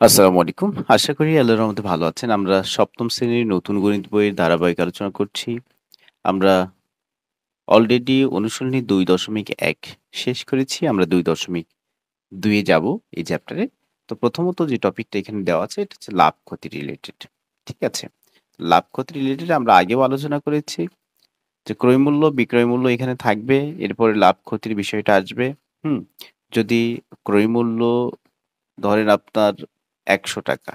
আসসালামু আলাইকুম। আশা করি আল্লাহর রহমতে ভালো আছেন। আমরা ৭ম শ্রেণীর নতুন গণিত বইয়ের ধারাবাহিক আলোচনা করছি। আমরা অলরেডি অনুশীলনী ২.১ শেষ করেছি। আমরা ২.২ এ যাবো এই চ্যাপ্টারে। তো প্রথমত যে টপিকটা এখানে দেওয়া আছে এটা হচ্ছে লাভ ক্ষতি রিলেটেড। ঠিক আছে? লাভ ক্ষতি রিলেটেড আমরা আগেও আলোচনা করেছি যে ক্রয় মূল্য, বিক্রয় মূল্য এখানে থাকবে। এরপরে লাভ ক্ষতির বিষয়টা আসবে। হুম? যদি ক্রয় মূল্য ধরেন আপনার ৳১০০,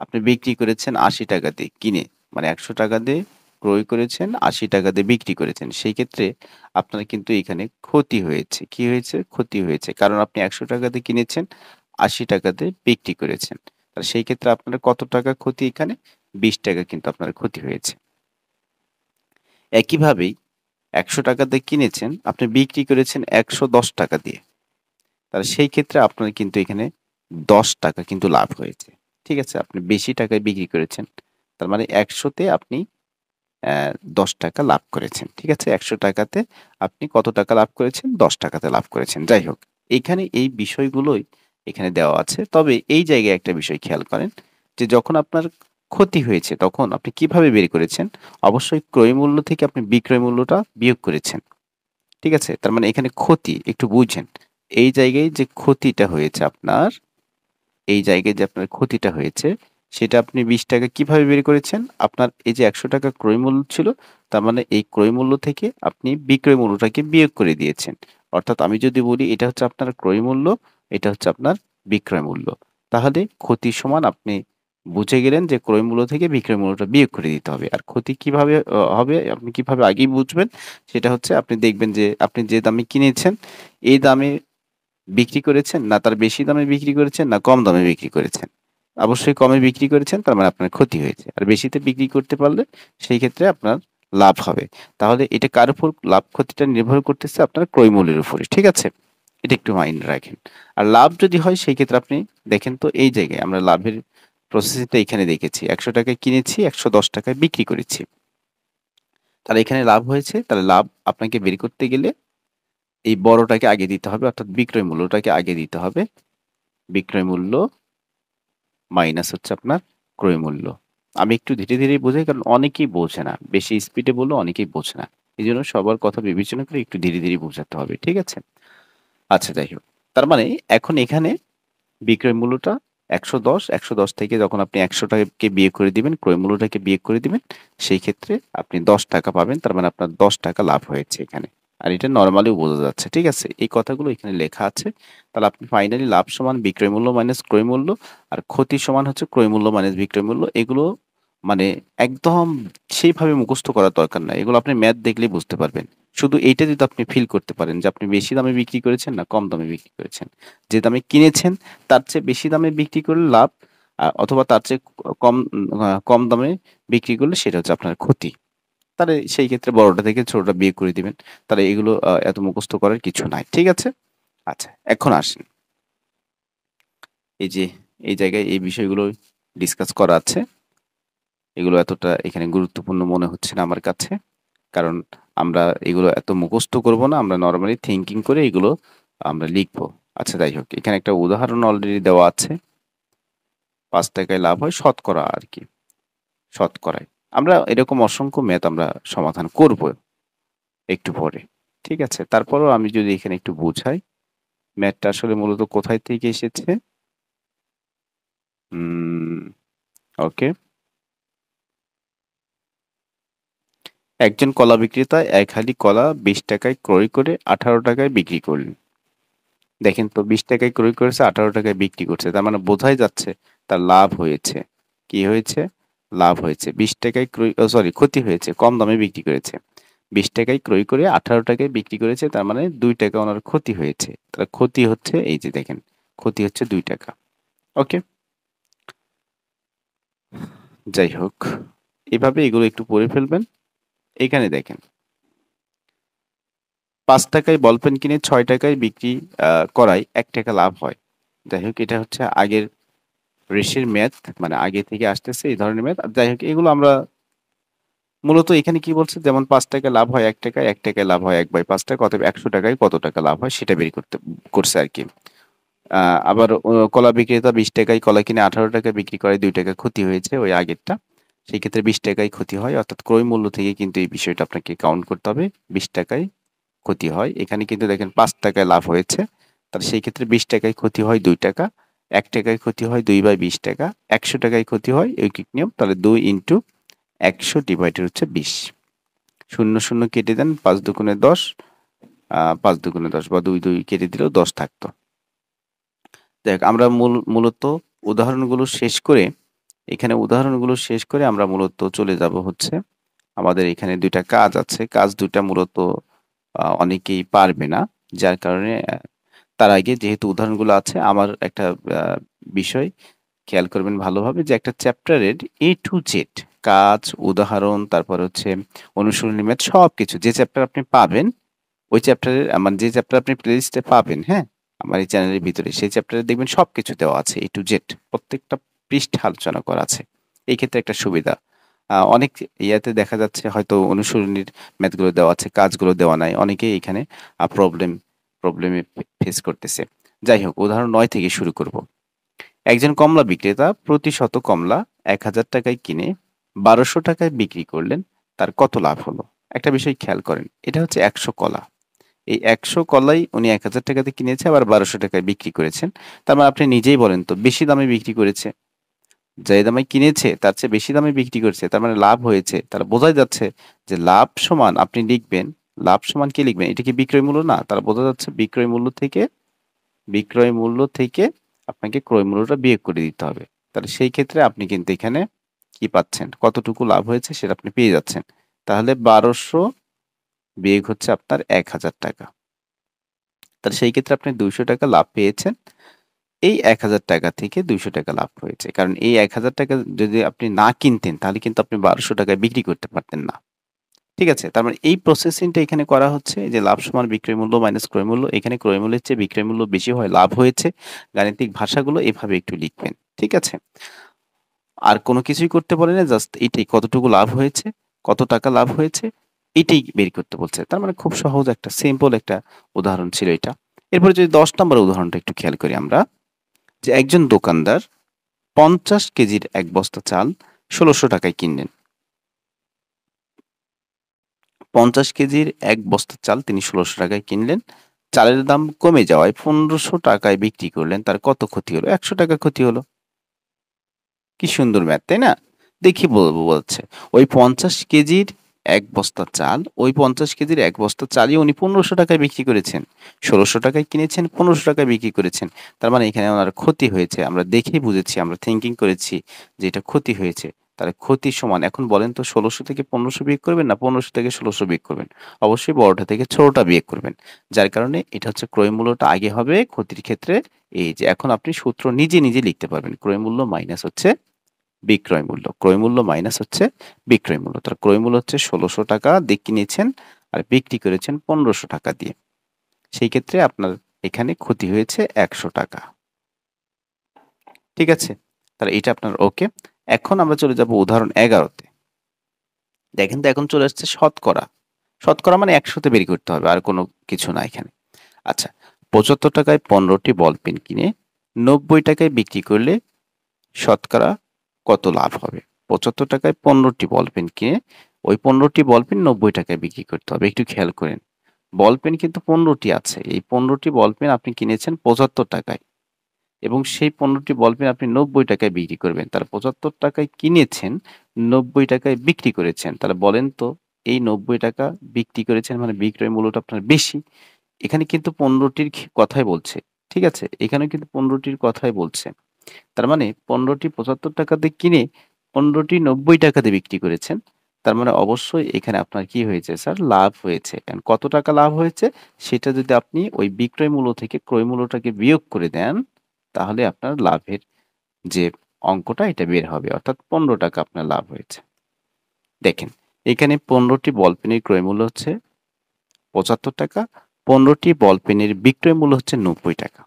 আপনি বিক্রি করেছেন ৳৮০ দিয়ে কিনে। মানে ৳১০০ দিয়ে ক্রয় করেছেন, ৳৮০ দিয়ে বিক্রি করেছেন। সেই ক্ষেত্রে আপনার কিন্তু এখানে ক্ষতি হয়েছে। কি হয়েছে? ক্ষতি হয়েছে। কারণ আপনি ৳১০০ দিয়ে কিনেছেন, ৳৮০ দিয়ে বিক্রি করেছেন। তাহলে সেই ক্ষেত্রে আপনার কত টাকা ক্ষতি এখানে? ৳২০ কিন্তু আপনার ক্ষতি হয়েছে। একইভাবেই ৳১০০ দিয়ে কিনেছেন, আপনি বিক্রি করেছেন ৳১১০ দিয়ে। তাহলে সেই ক্ষেত্রে আপনার কিন্তু এখানে ৳১০ কিন্তু লাভ হয়েছে। ঠিক আছে? আপনি বেশি টাকায় বিক্রি করেছেন। তার মানে ১০০ তে আপনি ৳১০ লাভ করেছেন। ঠিক আছে? ৳১০০ তে আপনি কত টাকা লাভ করেছেন? ৳১০ তে লাভ করেছেন। যাই হোক, এইখানে এই বিষয়গুলোই এখানে দেওয়া আছে। তবে এই জায়গায় একটা বিষয় খেয়াল করেন যে যখন আপনার ক্ষতি হয়েছে তখন আপনি কিভাবে বের করেছেন? অবশ্যই ক্রয় মূল্য থেকে আপনি বিক্রয় মূল্যটা বিয়োগ করেছেন। ঠিক আছে? তার মানে এখানে ক্ষতি একটু বুঝেন। এই জায়গায় যে ক্ষতিটা হয়েছে আপনার, এই জায়গায় যে আপনার ক্ষতিটা হয়েছে, সেটা আপনি ৳২০ কিভাবে বের করেছেন? আপনার এই যে ৳১০০ ক্রয় মূল্য ছিল, তার মানে এই ক্রয় মূল্য থেকে আপনি বিক্রয় মূল্যটাকে বিয়োগ করে দিয়েছেন। অর্থাৎ আমি যদি বলি এটা হচ্ছে আপনার ক্রয় মূল্য, এটা হচ্ছে আপনার বিক্রয় মূল্য। তাহলে ক্ষতির সমান আপনি বুঝে গেলেন যে ক্রয় মূল্য থেকে বিক্রয় মূল্যটা বিয়োগ করে দিতে হবে। আর ক্ষতি কিভাবে হবে আপনি কিভাবে আগেই বুঝবেন? সেটা হচ্ছে আপনি দেখবেন যে আপনি যে দামে কিনেছেন, এই দামে বিক্রি করেছেন, না তার বেশি দামে বিক্রি করেছেন, না কম দামে বিক্রি করেছেন। অবশ্যই কমে বিক্রি করেছেন, তার মানে আপনার ক্ষতি হয়েছে। আর বেশিতে বিক্রি করতে পারলে সেই ক্ষেত্রে আপনার লাভ হবে। তাহলে এটা কার উপর লাভ ক্ষতিটা নির্ভর করতেছে আপনার ক্রয় মূল্যের উপরে। ঠিক আছে? এটা একটু মাইন্ডে রাখেন। আর লাভ যদি হয় সেই ক্ষেত্রে আপনি দেখেন তো এই জায়গায় আমরা লাভের প্রসেসিংটা এখানে দেখেছি। ৳১০০ য় কিনেছি, ৳১১০ য় বিক্রি করেছি। তাহলে এখানে লাভ হয়েছে। তাহলে লাভ আপনাকে বের করতে গেলে এই বড়টাকে আগে দিতে হবে অর্থাৎ বিক্রয় মূল্যটাকে আগে দিতে হবে। বিক্রয় মূল্য মাইনাস হচ্ছে আপনার ক্রয় মূল্য। আমি একটু ধীরে, ধীরে বোঝাই কারণ অনেকেই বোঝে না। বেশি স্পিডে বললে অনেকেই বোঝে না। এজন্য সবার কথা বিবেচনা করে একটু ধীরে, ধীরে বোঝাতে হবে। ঠিক আছে? আচ্ছা যাই হোক। তার মানে এখন এখানে বিক্রয় মূল্যটা ১১০, ১১০ থেকে যখন আপনি ৳১০০ কে বিয়োগ করে দিবেন, ক্রয় মূল্যটাকে বিয়োগ করে দিবেন, সেই ক্ষেত্রে আপনি ৳১০ পাবেন। তার মানে আপনার ৳১০ লাভ হয়েছে এখানে। আর এটা নরমালিও বোঝা যাচ্ছে। ঠিক আছে? এই কথাগুলো এখানে লেখা আছে। তাহলে আপনি ফাইনালি লাভ সমান বিক্রয় মূল্য মাইনাস ক্রয় মূল্য আর ক্ষতি সমান হচ্ছে ক্রয় মূল্য মাইনাস বিক্রয় মূল্য। এগুলো মানে একদম সেইভাবে মুখস্থ করার দরকার নাই। এগুলো আপনি ম্যাথ দেখলেই বুঝতে পারবেন। শুধু এইটা যদি আপনি ফিল করতে পারেন যে আপনি বেশি দামে বিক্রি করেছেন না কম দামে বিক্রি করেছেন। যে দামে কিনেছেন তার চেয়ে বেশি দামে বিক্রি করলে লাভ অথবা তার চেয়ে কম দামে বিক্রি করলে সেটা হচ্ছে আপনার ক্ষতি। তাহলে সেই ক্ষেত্রে বড়টা থেকে ছোটটা বিয়োগ করে দিবেন। তাহলে এগুলো এত মুখস্থ করার কিছু নাই। ঠিক আছে? আচ্ছা, এখন আসেন। এই যে এই জায়গায় এই বিষয়গুলো ডিসকাস করা আছে। এগুলো এতটা এখানে গুরুত্বপূর্ণ মনে হচ্ছে না আমার কাছে। কারণ আমরা এগুলো এত মুখস্থ করব না। আমরা নরমালি থিংকিং করে এগুলো আমরা লিখব। আচ্ছা যাই হোক। এখানে একটা উদাহরণ অলরেডি দেওয়া আছে। ৳৫ লাভ হয় শতকরা আরকি। শতকরায়। আমরা এরকম অসংখ্য ম্যাথ আমরা সমাধান করব একটু পরে। ঠিক আছে? তারপরেও আমি যদি এখানে একটু বুঝাই, ম্যাথটা আসলে মূলত কোথায় থেকে এসেছে? উম ওকে। একজন কলা বিক্রেতা ১ হালি কলা ৳২০ য় ক্রয় করে ৳১৮ য় বিক্রি করলেন। দেখেন তো ৳২০ য় ক্রয় করেছে, ৳১৮ য় বিক্রি করছে। তার মানে বোঝাই যাচ্ছে তার লাভ হয়েছে। কি হয়েছে? লাভ হয়েছে। ৳২০ য় সরি ক্ষতি হয়েছে। কম দামে বিক্রি করেছে। ৳২০ য় ক্রয় করে ৳১৮ য় বিক্রি করেছে। তার মানে ৳২ উনার ক্ষতি হয়েছে। তাহলে ক্ষতি হচ্ছে এই যে দেখেন, ক্ষতি হচ্ছে ৳২। ওকে? যাই হোক। এভাবে এগুলো একটু পড়ে ফেলবেন। এখানে দেখেন ৳৫ য় বলপেন কিনে ৳৬ য় বিক্রি করায় ৳১ লাভ হয়। যাই হোক এটা হচ্ছে আগের রেশের ম্যাথ মানে আগে থেকে আসতেছে এই ধরনের ম্যাথ। যাই হোক এগুলো আমরা মূলত এখানে কি বলছে যেমন ৳৫ লাভ হয় ৳১, ৳১ লাভ হয় ১/৫ অতএব ৳১০০ য় কত টাকা লাভ হয় সেটা বের করছে আরকি। আবার কলা বিক্রেতা 20 টাকায় কলা কিনে 18 টাকায় বিক্রি করে 2 টাকা ক্ষতি হয়েছে ওই আগেরটা। সেই ক্ষেত্রে 20 টাকায় ক্ষতি হয়, অর্থাৎ ক্রয় মূল্য থেকে কিন্তু এই বিষয়টা আপনাকে কাউন্ট করতে হবে। 20 টাকায় ক্ষতি হয়। এখানে কিন্তু দেখেন 5 টাকায় লাভ হয়েছে। তাহলে সেই ক্ষেত্রে 20 টাকায় ক্ষতি হয় 2 টাকা। 1 টাকায় ক্ষতি হয় 2/20 টাকা। 100 টাকায় ক্ষতি হয় ঐকিক নিয়ম। তাহলে 2 ইনটু 100 ডিভাইডেড হচ্ছে 20। 0, 0 কেটে দেন, 5 দুগুণে 10, 5 দুগুণে 10 বা 2, 2 কেটে দিলেও 10 থাকতো। দেখ আমরা মূলত উদাহরণগুলো শেষ করে, এখানে উদাহরণগুলো শেষ করে আমরা মূলত চলে যাব হচ্ছে আমাদের এখানে 2টা কাজ আছে। কাজ 2টা মূলত অনেকেই পারবে না। যার কারণে তার আগে যেহেতু উদাহরণগুলো আছে, আমার একটা বিষয় খেয়াল করবেন ভালোভাবে যে একটা চ্যাপ্টারের A to Z কাজ, উদাহরণ, তারপর হচ্ছে অনুশীলনী ম্যাথ সবকিছু যে চ্যাপ্টার আপনি পাবেন, ওই চ্যাপ্টারের মানে যে চ্যাপ্টার আপনি প্লেলিস্টে পাবেন, হ্যাঁ? আমার এই চ্যানেলের ভিতরে সেই চ্যাপ্টারে দেখবেন সবকিছু দেওয়া আছে A to Z। প্রত্যেকটা পৃষ্ঠা আলোচনা করা আছে। এই ক্ষেত্রে একটা সুবিধা। অনেক ইয়াতে দেখা যাচ্ছে হয়তো অনুশীলনীর ম্যাথগুলো দেওয়া আছে, কাজগুলো দেওয়া নাই। অনেকেই এখানে প্রবলেমে ফেস করতেছে। যাই হোক, উদাহরণ 9 থেকে শুরু করব। একজন কমলা বিক্রেতা প্রতি শত কমলা 1000 টাকায় কিনে 1200 টাকায় বিক্রি করলেন। তার কত লাভ হলো? একটা বিষয় খেয়াল করেন। এটা হচ্ছে 100 কলা। এই 100 কলাই উনি 1000 টাকাতে কিনেছে, আবার 1200 টাকায় বিক্রি করেছেন। তার মানে আপনি নিজেই বলেন তো, বেশি দামে বিক্রি করেছে। যে দামে কিনেছে তার চেয়ে বেশি দামে বিক্রি করেছে, তার মানে লাভ হয়েছে। তাহলে বোঝাই যাচ্ছে যে লাভ সমান আপনি লিখবেন, লাভ সমান কি লিখবেন? এটা কি বিক্রয় মূল্য না? তাহলে বোঝা যাচ্ছে বিক্রয় মূল্য থেকে আপনাকে ক্রয় মূল্যটা বিয়োগ করে দিতে হবে। তাহলে সেই ক্ষেত্রে আপনি কিন্তু এখানে কি পাচ্ছেন? কতটুকু লাভ হয়েছে সেটা আপনি পেয়ে যাচ্ছেন। তাহলে 1200 বিয়োগ হচ্ছে আপনার 1000 টাকা। তাহলে সেই ক্ষেত্রে আপনি 200 টাকা লাভ পেয়েছেন। এই 1000 টাকা থেকে 200 টাকা লাভ হয়েছে। কারণ এই 1000 টাকা যদি আপনি না কিনতেন তাহলে কিন্তু আপনি 1200 টাকায় বিক্রি করতে পারতেন না। ঠিক আছে? তার মানে এই প্রসেসিংটা এখানে করা হচ্ছে যে লাভ সমান বিক্রয় মূল্য মাইনাস ক্রয় মূল্য। এখানে ক্রয় মূল্যের চেয়ে বিক্রয় মূল্য বেশি হয়, লাভ হয়েছে। গাণিতিক ভাষাগুলো এভাবে একটু লিখবেন। ঠিক আছে? আর কোনো কিছুই করতে বলে না, জাস্ট এটাই কতটুকু লাভ হয়েছে, কত টাকা লাভ হয়েছে এটাই বের করতে বলছে। তার মানে খুব সহজ একটা সিম্পল একটা উদাহরণ ছিল এটা। এরপরে যদি 10 নম্বর উদাহরণটা একটু খেয়াল করি আমরা, যে একজন দোকানদার 50 কেজির এক বস্তা চাল 1600 টাকায় কিনলেন। 50 কেজির এক বস্তা চাল তিনি 1600 টাকায় কিনলেন। চালের দাম কমে যাওয়ায় 1500 টাকায় বিক্রি করলেন। তার কত ক্ষতি হলো? 100 টাকা ক্ষতি হলো। কি সুন্দর ম্যাথ, তাই না? দেখি বলছে ওই 50 কেজির এক বস্তা চাল, ওই 50 কেজির এক বস্তা চালই উনি 1500 টাকায় বিক্রি করেছেন। 1600 টাকায় কিনেছেন, 1500 টাকায় বিক্রি করেছেন। তার মানে এখানে ওনার ক্ষতি হয়েছে। আমরা দেখেই বুঝেছি, আমরা থিংকিং করেছি যে এটা ক্ষতি হয়েছে। তাহলে ক্ষতি সমান, এখন বলেন তো 1600 থেকে 1500 বিয়োগ করবেন না 1500 থেকে 1600 বিয়োগ করবেন? অবশ্যই বড়টা থেকে ছোটটা বিয়োগ করবেন। যার কারণে এটা হচ্ছে ক্রয় মূল্যটা আগে হবে ক্ষতির ক্ষেত্রে। এই যে এখন আপনি সূত্র নিজে, নিজে লিখতে পারবেন। ক্রয় মূল্য মাইনাস হচ্ছে বিক্রয় মূল্য। ক্রয় মূল্য মাইনাস হচ্ছে বিক্রয় মূল্য। তার ক্রয় মূল্য হচ্ছে 1600 টাকা দিয়ে কিনেছেন আর বিক্রি করেছেন 1500 টাকা দিয়ে। সেই ক্ষেত্রে আপনার এখানে ক্ষতি হয়েছে 100 টাকা। ঠিক আছে? তাহলে এটা আপনার ওকে। এখন আমরা চলে যাব উদাহরণ 11 তে। দেখেন তো এখন চলে আসছে শতকরা। শতকরা মানে 100 তে বের করতে হবে, আর কোনো কিছু না এখানে। আচ্ছা, 75 টাকায় 15টি বল পেন কিনে 90 টাকায় বিক্রি করলে শতকরা কত লাভ হবে? 75 টাকায় 15টি বল পেন কিনে ওই 15টি বল পেন 90 টাকায় বিক্রি করতে হবে। একটু খেয়াল করেন। বল পেন কিন্তু 15টি আছে। এই 15টি বল পেন আপনি কিনেছেন 75 টাকায় এবং সেই 15টি বল পেন আপনি 90 টাকায় বিক্রি করবেন। তাহলে 75 টাকায় কিনেছেন, 90 টাকায় বিক্রি করেছেন। তাহলে বলেন তো এই 90 টাকা বিক্রি করেছেন মানে বিক্রয় মূল্যটা আপনার বেশি। এখানে কিন্তু 15টির কথাই বলছে। ঠিক আছে? এখানেও কিন্তু 15টির কথাই বলছে। তার মানে 15টি 75 টাকাতে কিনে 15টি 90 টাকাতে বিক্রি করেছেন। তার মানে অবশ্যই এখানে আপনার কি হয়েছে স্যার? লাভ হয়েছে। এখন কত টাকা লাভ হয়েছে সেটা যদি আপনি ওই বিক্রয় মূল্য থেকে ক্রয় মূল্যটাকে বিয়োগ করে দেন, তাহলে আপনার লাভের যে অঙ্কটা এটা বের হবে। অর্থাৎ 15 টাকা আপনার লাভ হয়েছে। দেখেন, এখানে 15টি বল পেনের ক্রয় মূল্য হচ্ছে 75 টাকা, 15টি বল পেনের বিক্রয় মূল্য হচ্ছে 90 টাকা।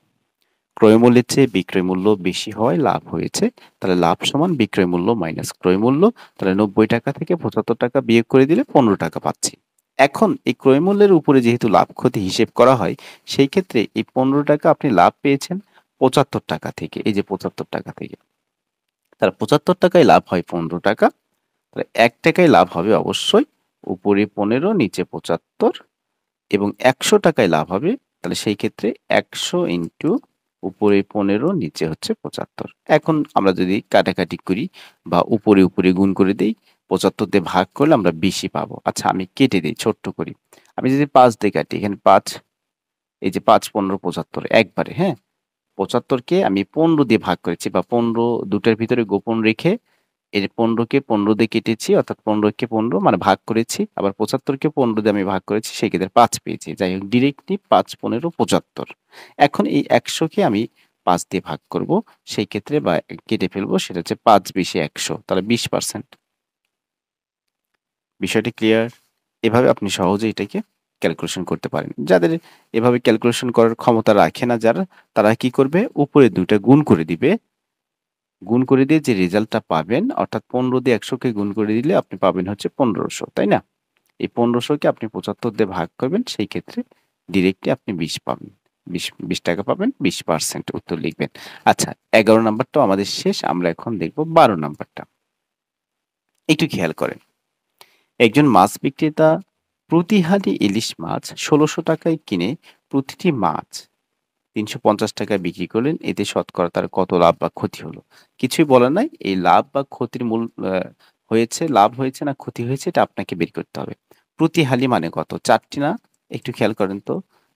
ক্রয় মূল্যের চেয়ে বিক্রয় মূল্য বেশি হওয়ায় লাভ হয়েছে। তাহলে লাভ সমান বিক্রয় মূল্য মাইনাস ক্রয় মূল্য। তাহলে 90 টাকা থেকে 75 টাকা বিয়োগ করে দিলে 15 টাকা পাচ্ছি। এখন এই ক্রয় মূল্যের উপরে যেহেতু লাভ ক্ষতি হিসেব করা হয়, সেই ক্ষেত্রে এই 15 টাকা আপনি লাভ পেয়েছেন, ৭৫ টাকা থেকে, এই যে ৭৫ টাকা থেকে। তাহলে ৭৫ টাকায় লাভ হয় ১৫ টাকা। তাহলে ১ টাকায় লাভ হবে অবশ্যই, উপরে ১৫ নিচে ৭৫ এবং ১০০ টাকায় লাভ হবে। তাহলে সেই ক্ষেত্রে ১০০ ইন্টু উপরে ১৫ নিচে হচ্ছে ৭৫। এখন আমরা যদি কাটাকাটি করি বা উপরে উপরে গুণ করে দেই, ৭৫ দিয়ে ভাগ করলে আমরা ২০ই পাবো। আচ্ছা আমি কেটে দেই, ছোট্ট করি। আমি যদি ৫ দিয়ে কাটি, এখানে ৫, এই যে ৫, ১৫, ৭৫ একবারে, হ্যাঁ? ৭৫ কে আমি ১৫ দিয়ে ভাগ করেছি বা ১৫ দুটার ভিতরে গোপন রেখে এর ১৫ কে ১৫ দিয়ে কেটেছি, অর্থাৎ ১৫ কে ১৫ মানে ভাগ করেছি। আবার ৭৫ কে ১৫ দিয়ে আমি ভাগ করেছি, সেক্ষেত্রে ৫ পেয়েছি। যাই হোক, ডিরেক্টলি ৫, ১৫, ৭৫। এখন এই ১০০ কে আমি ৫ দিয়ে ভাগ করব, সেই ক্ষেত্রে বা কেটে ফেলবো, সেটা হচ্ছে ৫ ২০ ১০০, তাহলে ২০%। বিষয়টি ক্লিয়ার? এভাবে আপনি সহজেই এটাকে ক্যালকুলেশন করতে পারেন। যাদের এভাবে ক্যালকুলেশন করার ক্ষমতা রাখে না যারা, তারা কি করবে? উপরে ২ টা গুণ করে দিবে। গুণ করে দিয়ে যে রেজাল্টটা পাবেন, অর্থাৎ ১৫ দিয়ে ১০০ কে গুণ করে দিলে আপনি পাবেন হচ্ছে ১৫০০, তাই না? এই ১৫০০ কে আপনি ৭৫ দিয়ে ভাগ করবেন, সেই ক্ষেত্রে ডিরেক্টলি আপনি ২০ পাবেন। ২০ টাকা পাবেন, ২০% উত্তর লিখবেন। আচ্ছা, ১১ নাম্বারটাও আমাদের শেষ। আমরা এখন দেখব ১২ নাম্বারটা। একটু খেয়াল করেন। একজন মাছ বিক্রেতা প্রতি হালি ইলিশ মাছ ১৬০০ টাকায় কিনে প্রতিটি মাছ ৩৫০ টাকায় বিক্রি করলেন। এতে শতকরা তার কত লাভ বা ক্ষতি হলো? কিছুই বলার নাই। এই লাভ বা ক্ষতির মূল হয়েছে, লাভ হয়েছে না ক্ষতি হয়েছে, এটা আপনাকে বের করতে হবে। প্রতি হালি মানে কত? ৪ টি না? একটু খেয়াল করেন তো।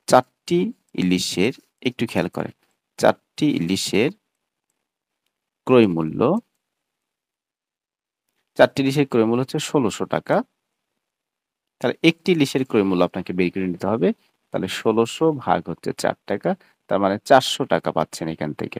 ৪ টি ইলিশের, একটু খেয়াল করেন। ৪ টি ইলিশের ক্রয় মূল্য, ৪ টি ইলিশের ক্রয় মূল্য হচ্ছে ১৬০০ টাকা। তাহলে একটি ইলিশের ক্রয় মূল্য আপনাকে বের করে নিতে হবে। তাহলে ১৬০০ ভাগ হচ্ছে ৪ টাকা। তার মানে ৪০০ টাকা পাচ্ছেন এখান থেকে।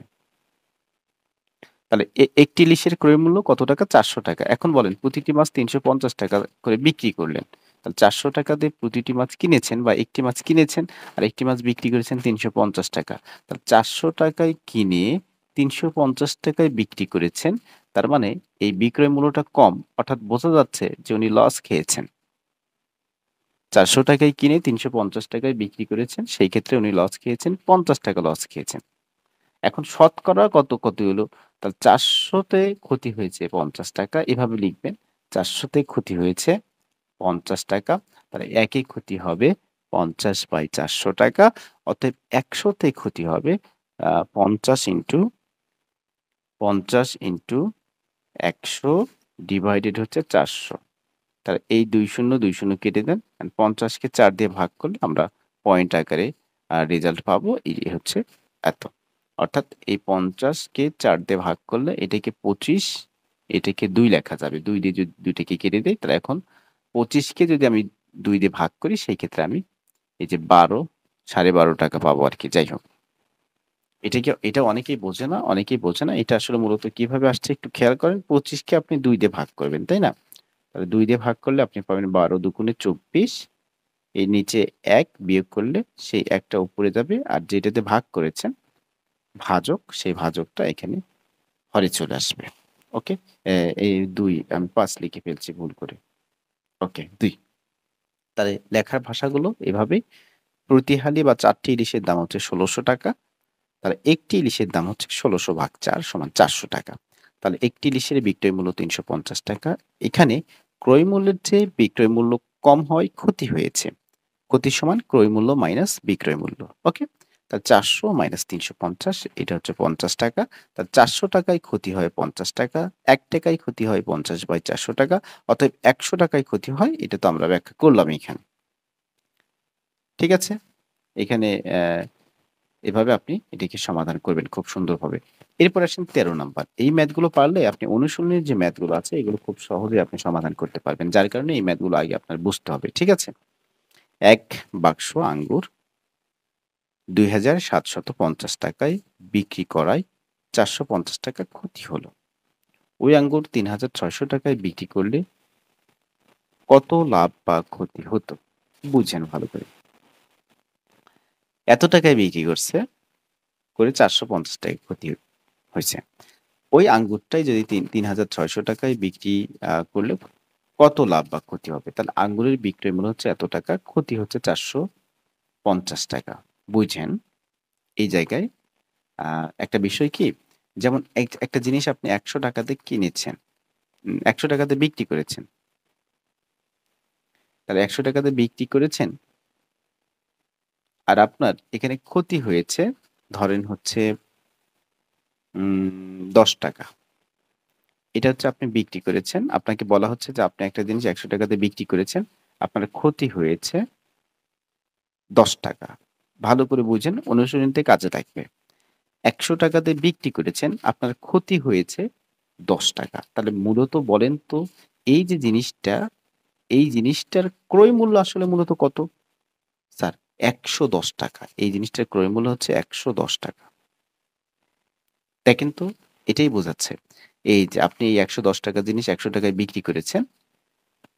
তাহলে একটি ইলিশের ক্রয় মূল্য কত টাকা? ৪০০ টাকা। এখন বলেন, প্রতিটি মাছ ৩৫০ টাকা করে বিক্রি করলেন। তাহলে ৪০০ টাকা দিয়ে প্রতিটি মাছ কিনেছেন বা একটি মাছ কিনেছেন আর একটি মাছ বিক্রি করেছেন ৩৫০ টাকা। তাহলে ৪০০ টাকায় কিনে ৩৫০ টাকায় বিক্রি করেছেন। তার মানে এই বিক্রয় মূল্যটা কম, অর্থাৎ বোঝা যাচ্ছে যে উনি লস খেয়েছেন। ৪০০ টাকায় কিনে ৩৫০ টাকায় বিক্রি করেছেন, সেই ক্ষেত্রে উনি লস খেয়েছেন, ৫০ টাকা লস খেয়েছেন। এখন শতকরা কত ক্ষতি হলো? তাহলে ৪০০ তে ক্ষতি হয়েছে ৫০ টাকা, এভাবে লিখবেন। ৪০০ তে ক্ষতি হয়েছে ৫০ টাকা। তাহলে একই ক্ষতি হবে ৫০/৪০০ টাকা। অতএব ১০০ তে ক্ষতি হবে ৫০ ইন্টু ১০০ ডিভাইডেড হচ্ছে ৪০০। তাহলে এই ২ শূন্য ২ শূন্য কেটে দেন। ৫০ কে ৪ দিয়ে ভাগ করলে আমরা পয়েন্ট আকারে রেজাল্ট পাবো। এই হচ্ছে এত। অর্থাৎ এই ৫০ কে ৪ দিয়ে ভাগ করলে এটাকে ২৫, এটাকে ২ লেখা যাবে। ২ দিয়ে যদি ২ টাকে কেটে দেই, তাহলে এখন ২৫ কে যদি আমি ২ দিয়ে ভাগ করি, সেই ক্ষেত্রে আমি এই যে ১২, ১২.৫ টাকা পাবো আরকি। যাই হোক। এটা অনেকেই বোঝে না, অনেকেই বোঝে না। এটা আসলে মূলত কিভাবে আসছে একটু খেয়াল করেন। ২৫ কে আপনি ২ দিয়ে ভাগ করবেন, তাই না? তাহলে ২ দিয়ে ভাগ করলে আপনি পাবেন ১২ দুগুণে ২৪। এর নিচে ১ বিয়োগ করলে সেই ১ টা উপরে যাবে। আর যেটাতে ভাগ করেছেন ভাজক, সেই ভাজকটা এখানে হরে চলে আসবে। ওকে? এই ২ আমি ৫ লিখে ফেলছি ভুল করে। ওকে, ২। তাহলে লেখার ভাষাগুলো এভাবেই। প্রতি হালি বা ৪ টি ইলিশের দাম হচ্ছে ১৬০০ টাকা। তাহলে একটি ইলিশের দাম হচ্ছে ১৬০০ ভাগ ৪ সমান ৪০০ টাকা। তাহলে একটি ইলিশের বিক্রয় মূল্য ৩৫০ টাকা। এখানে ক্রয় মূল্যের চেয়ে বিক্রয় মূল্য কম হওয়ায় ক্ষতি হয়েছে। ক্ষতি সমান ক্রয় মূল্য মাইনাস বিক্রয় মূল্য। ওকে? তাহলে ৪০০ মাইনাস ৩৫০, এটা হচ্ছে ৫০ টাকা। তাহলে ৪০০ টাকায় ক্ষতি হয় ৫০ টাকা। ১ টাকায় ক্ষতি হয় ৫০/৪০০ টাকা। অতএব ১০০ টাকায় ক্ষতি হয়। এটা তো আমরা ব্যাখ্যা করলাম এখানে। ঠিক আছে? এখানে এভাবে আপনি এটিকে সমাধান করবেন খুব সুন্দরভাবে। এরপর আসেন ১৩ নাম্বার। এই ম্যাথগুলো পারলে আপনি অনুশীলনের যে ম্যাথগুলো আছে, এগুলো খুব সহজেই আপনি সমাধান করতে পারবেন। যার কারণে এই ম্যাথগুলো আগে আপনার বুঝতে হবে। ঠিক আছে? ১ বাক্স আঙ্গুর ৳২,৭৫০ টাকায় বিক্রি করায় ৳৪৫০ ক্ষতি হলো। ওই আঙ্গুর ৳৩,৬০০ টাকায় বিক্রি করলে কত লাভ বা ক্ষতি হতো? বুঝেন ভালো করে। এত টাকায় বিক্রি করছে, করে ৳৪৫০ ক্ষতি হইছে। ওই আঙ্গুরটাই যদি ৩,৬০০ টাকায় বিক্রি করলে কত লাভ বা ক্ষতি হবে? তাহলে আঙ্গুরের বিক্রয় মূল্য হচ্ছে এত টাকা, ক্ষতি হচ্ছে ৳৪৫০ টাকা। বুঝেন? এই জায়গায় একটা বিষয় কি, যেমন একটা জিনিস আপনি ৳১০০ কিনেছেন, ৳১০০ বিক্রি করেছেন। তাহলে ৳১০০ বিক্রি করেছেন, আর আপনার এখানে ক্ষতি হয়েছে ধরেন হচ্ছে ৳১০। এটা হচ্ছে আপনি বিক্রি করেছেন। আপনাকে বলা হচ্ছে যে আপনি একটা জিনিস ৳১০০ বিক্রি করেছেন। আপনার ক্ষতি হয়েছে ৳১০। ভালো করে বুঝেন, অনুশীলনীতে কাজে লাগবে। ৳১০০ দিয়ে বিক্রি করেছেন, আপনার ক্ষতি হয়েছে ৳১০। তাহলে মূলত বলেন তো, এই যে জিনিসটা, এই জিনিসটার ক্রয় মূল্য আসলে মূলত কত? স্যার ৳১১০। এই জিনিসটার ক্রয় মূল্য হচ্ছে ৳১১০। দেখেন তো, এটাই বোঝাচ্ছে। এই যে আপনি এই ৳১১০ জিনিস ৳১০০ বিক্রি করেছেন।